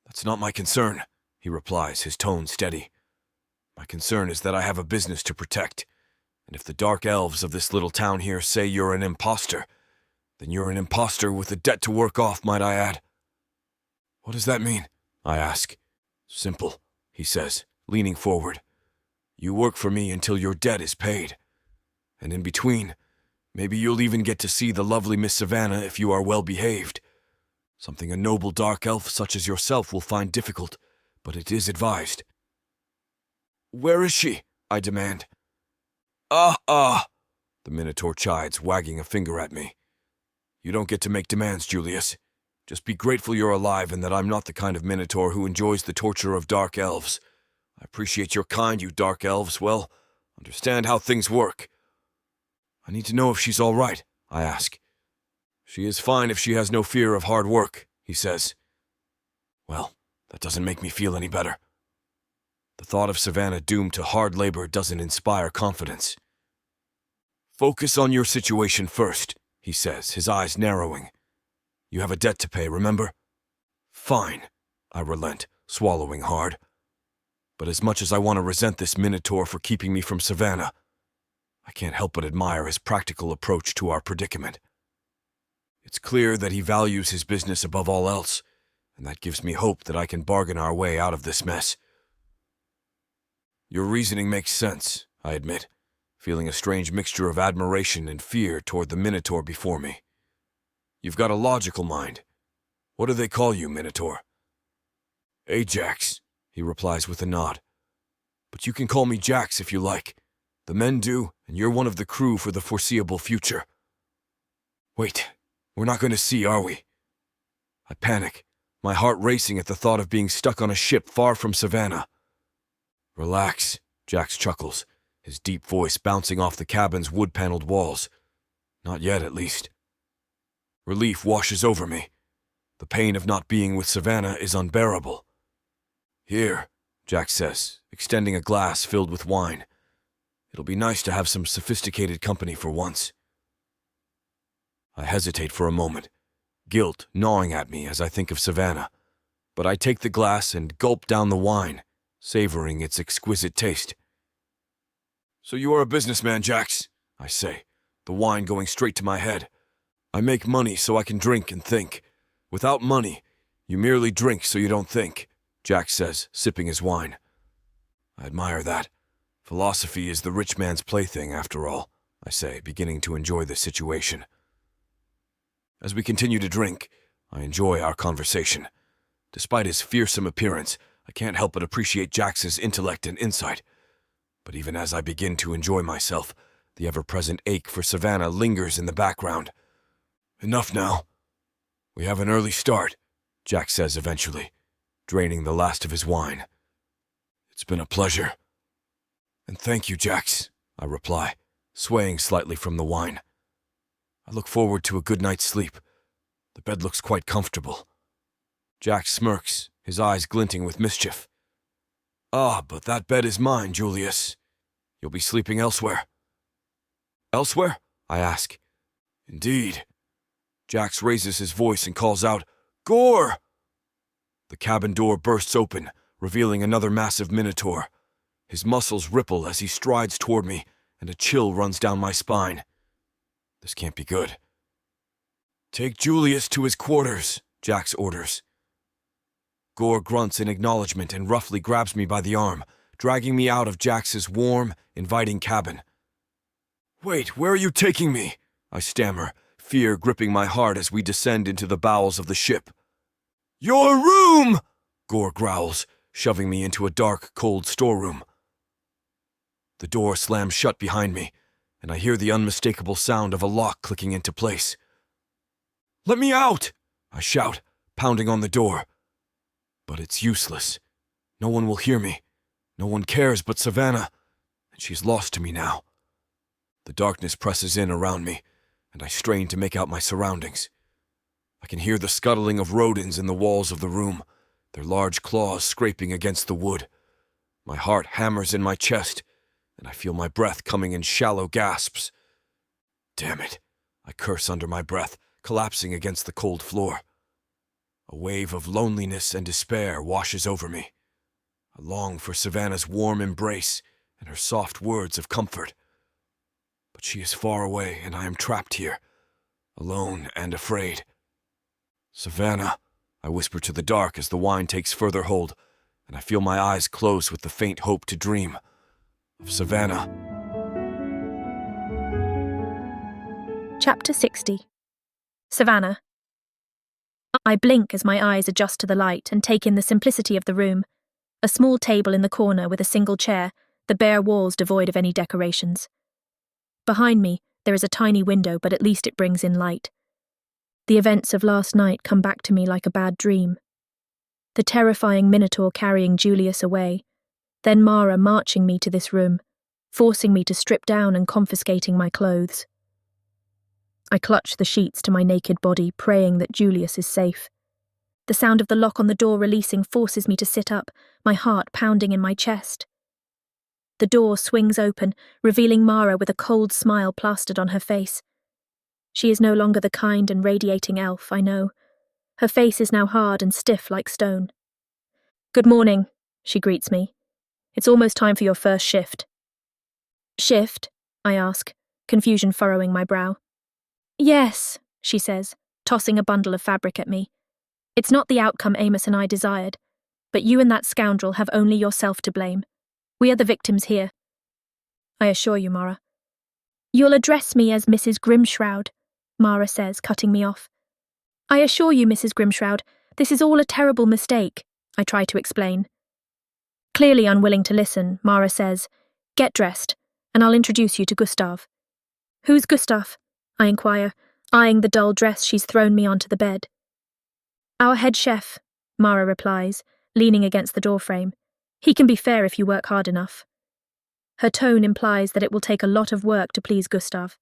That's not my concern, he replies, his tone steady. My concern is that I have a business to protect, and if the dark elves of this little town here say you're an imposter, then you're an imposter with a debt to work off, might I add. What does that mean? I ask. Simple, he says, leaning forward. You work for me until your debt is paid. And in between, maybe you'll even get to see the lovely Miss Savannah if you are well behaved. Something a noble dark elf such as yourself will find difficult, but it is advised. Where is she? I demand. The Minotaur chides, wagging a finger at me. You don't get to make demands, Julius. Just be grateful you're alive and that I'm not the kind of Minotaur who enjoys the torture of dark elves. I appreciate your kind, you dark elves. Well, understand how things work. I need to know if she's all right, I ask. She is fine if she has no fear of hard work, he says. Well, that doesn't make me feel any better. The thought of Savannah doomed to hard labor doesn't inspire confidence. Focus on your situation first, he says, his eyes narrowing. You have a debt to pay, remember? Fine, I relent, swallowing hard. But as much as I want to resent this Minotaur for keeping me from Savannah, I can't help but admire his practical approach to our predicament. It's clear that he values his business above all else, and that gives me hope that I can bargain our way out of this mess. Your reasoning makes sense, I admit, feeling a strange mixture of admiration and fear toward the Minotaur before me. You've got a logical mind. What do they call you, Minotaur? Ajax, he replies with a nod. But you can call me Jax if you like. The men do, and you're one of the crew for the foreseeable future. Wait, we're not going to see, are we? I panic, my heart racing at the thought of being stuck on a ship far from Savannah. Relax, Jax chuckles, his deep voice bouncing off the cabin's wood-paneled walls. Not yet, at least. Relief washes over me. The pain of not being with Savannah is unbearable. Here, Jax says, extending a glass filled with wine. It'll be nice to have some sophisticated company for once. I hesitate for a moment, guilt gnawing at me as I think of Savannah, but I take the glass and gulp down the wine, savoring its exquisite taste. So you are a businessman, Jax, I say, the wine going straight to my head. I make money so I can drink and think. Without money, you merely drink so you don't think, Jax says, sipping his wine. I admire that. Philosophy is the rich man's plaything, after all, I say, beginning to enjoy the situation. As we continue to drink, I enjoy our conversation. Despite his fearsome appearance, I can't help but appreciate Jax's intellect and insight. But even as I begin to enjoy myself, the ever-present ache for Savannah lingers in the background. Enough now. We have an early start, Jax says eventually, draining the last of his wine. It's been a pleasure. And thank you, Jax, I reply, swaying slightly from the wine. I look forward to a good night's sleep. The bed looks quite comfortable. Jax smirks, his eyes glinting with mischief. Ah, but that bed is mine, Julius. You'll be sleeping elsewhere. Elsewhere? I ask. Indeed. Jax raises his voice and calls out, Gore! The cabin door bursts open, revealing another massive Minotaur. His muscles ripple as he strides toward me, and a chill runs down my spine. This can't be good. Take Julius to his quarters, Jax orders. Gore grunts in acknowledgement and roughly grabs me by the arm, dragging me out of Jax's warm, inviting cabin. Wait, where are you taking me? I stammer, fear gripping my heart as we descend into the bowels of the ship. Your room! Gore growls, shoving me into a dark, cold storeroom. The door slams shut behind me, and I hear the unmistakable sound of a lock clicking into place. Let me out! I shout, pounding on the door. But it's useless. No one will hear me. No one cares but Savannah, and she's lost to me now. The darkness presses in around me, and I strain to make out my surroundings. I can hear the scuttling of rodents in the walls of the room, their large claws scraping against the wood. My heart hammers in my chest, and I feel my breath coming in shallow gasps. Damn it, I curse under my breath, collapsing against the cold floor. A wave of loneliness and despair washes over me. I long for Savannah's warm embrace and her soft words of comfort. But she is far away, and I am trapped here, alone and afraid. Savannah, I whisper to the dark as the wine takes further hold, and I feel my eyes close with the faint hope to dream of Savannah. Chapter 60. Savannah. I blink as my eyes adjust to the light and take in the simplicity of the room. A small table in the corner with a single chair, the bare walls devoid of any decorations. Behind me, there is a tiny window, but at least it brings in light. The events of last night come back to me like a bad dream. The terrifying Minotaur carrying Julius away, then Mara marching me to this room, forcing me to strip down and confiscating my clothes. I clutch the sheets to my naked body, praying that Julius is safe. The sound of the lock on the door releasing forces me to sit up, my heart pounding in my chest. The door swings open, revealing Mara with a cold smile plastered on her face. She is no longer the kind and radiating elf, I know. Her face is now hard and stiff like stone. "Good morning," she greets me. "It's almost time for your first shift." "Shift?" I ask, confusion furrowing my brow. "Yes," she says, tossing a bundle of fabric at me. "It's not the outcome Amos and I desired, but you and that scoundrel have only yourself to blame. We are the victims here." "I assure you, Mara." "You'll address me as Mrs. Grimshroud," Mara says, cutting me off. "I assure you, Mrs. Grimshroud, this is all a terrible mistake," I try to explain. Clearly unwilling to listen, Mara says, "Get dressed, and I'll introduce you to Gustav." "Who's Gustav?" I inquire, eyeing the dull dress she's thrown me onto the bed. "Our head chef," Mara replies, leaning against the doorframe. "He can be fair if you work hard enough." Her tone implies that it will take a lot of work to please Gustav.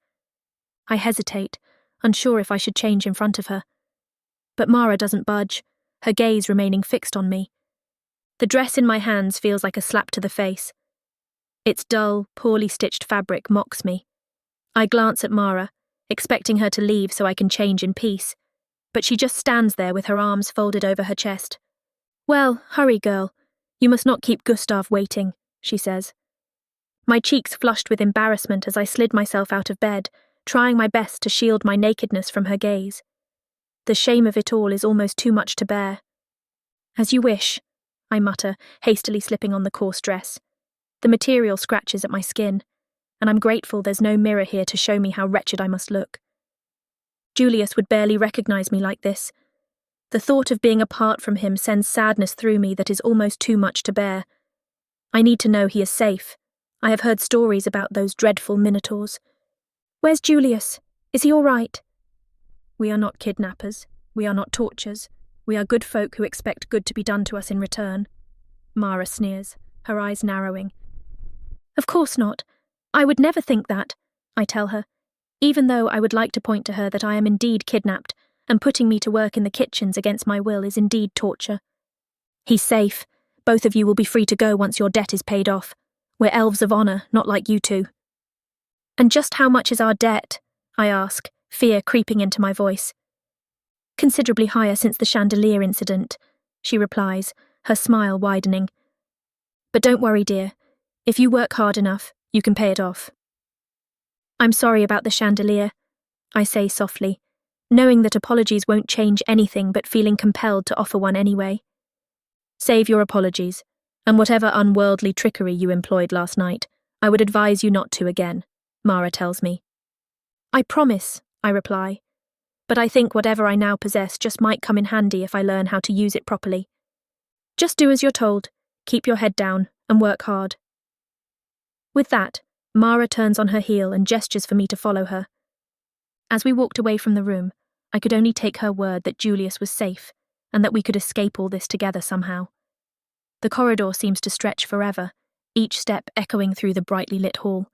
I hesitate, unsure if I should change in front of her. But Mara doesn't budge, her gaze remaining fixed on me. The dress in my hands feels like a slap to the face. Its dull, poorly stitched fabric mocks me. I glance at Mara, expecting her to leave so I can change in peace, but she just stands there with her arms folded over her chest. "Well, hurry, girl. You must not keep Gustav waiting," she says. My cheeks flushed with embarrassment as I slid myself out of bed, trying my best to shield my nakedness from her gaze. The shame of it all is almost too much to bear. "As you wish," I mutter, hastily slipping on the coarse dress. The material scratches at my skin, and I'm grateful there's no mirror here to show me how wretched I must look. Julius would barely recognize me like this. The thought of being apart from him sends sadness through me that is almost too much to bear. I need to know he is safe. I have heard stories about those dreadful minotaurs. "Where's Julius? Is he all right?" "We are not kidnappers. We are not torturers. We are good folk who expect good to be done to us in return." Mara sneers, her eyes narrowing. "Of course not. I would never think that," I tell her, even though I would like to point to her that I am indeed kidnapped, and putting me to work in the kitchens against my will is indeed torture. "He's safe. Both of you will be free to go once your debt is paid off. We're elves of honor, not like you two." "And just how much is our debt?" I ask, fear creeping into my voice. "Considerably higher since the chandelier incident," she replies, her smile widening. "But don't worry, dear. If you work hard enough, you can pay it off." "I'm sorry about the chandelier," I say softly, knowing that apologies won't change anything but feeling compelled to offer one anyway. "Save your apologies, and whatever unworldly trickery you employed last night, I would advise you not to again," Mara tells me. "I promise," I reply, "but I think whatever I now possess just might come in handy if I learn how to use it properly. Just do as you're told, keep your head down, and work hard." With that, Mara turns on her heel and gestures for me to follow her. As we walked away from the room, I could only take her word that Julius was safe, and that we could escape all this together somehow. The corridor seems to stretch forever, each step echoing through the brightly lit hall.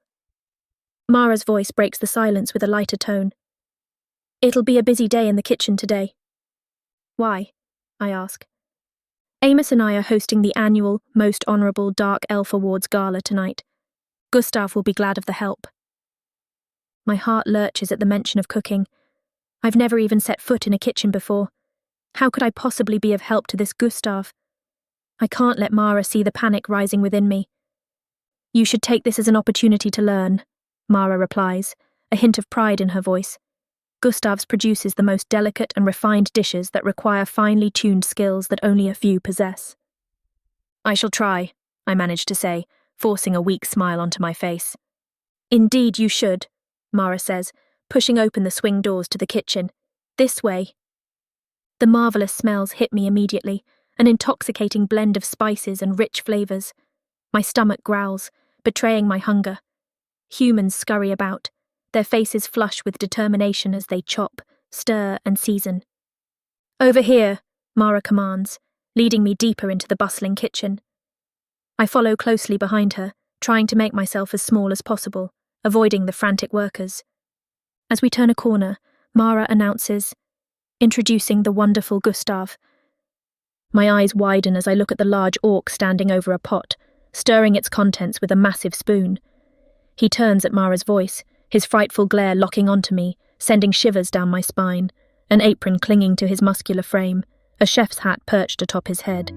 Mara's voice breaks the silence with a lighter tone. "It'll be a busy day in the kitchen today." "Why?" I ask. "Amos and I are hosting the annual Most Honourable Dark Elf Awards Gala tonight. Gustav will be glad of the help." My heart lurches at the mention of cooking. I've never even set foot in a kitchen before. How could I possibly be of help to this Gustav? I can't let Mara see the panic rising within me. "You should take this as an opportunity to learn," Mara replies, a hint of pride in her voice. "Gustav's produces the most delicate and refined dishes that require finely tuned skills that only a few possess." "I shall try," I managed to say, forcing a weak smile onto my face. "Indeed you should," Mara says, pushing open the swing doors to the kitchen. "This way." The marvellous smells hit me immediately, an intoxicating blend of spices and rich flavours. My stomach growls, betraying my hunger. Humans scurry about, their faces flush with determination as they chop, stir, and season. "Over here," Mara commands, leading me deeper into the bustling kitchen. I follow closely behind her, trying to make myself as small as possible, avoiding the frantic workers. As we turn a corner, Mara announces, "Introducing the wonderful Gustav." My eyes widen as I look at the large orc standing over a pot, stirring its contents with a massive spoon. He turns at Mara's voice, his frightful glare locking onto me, sending shivers down my spine, an apron clinging to his muscular frame, a chef's hat perched atop his head.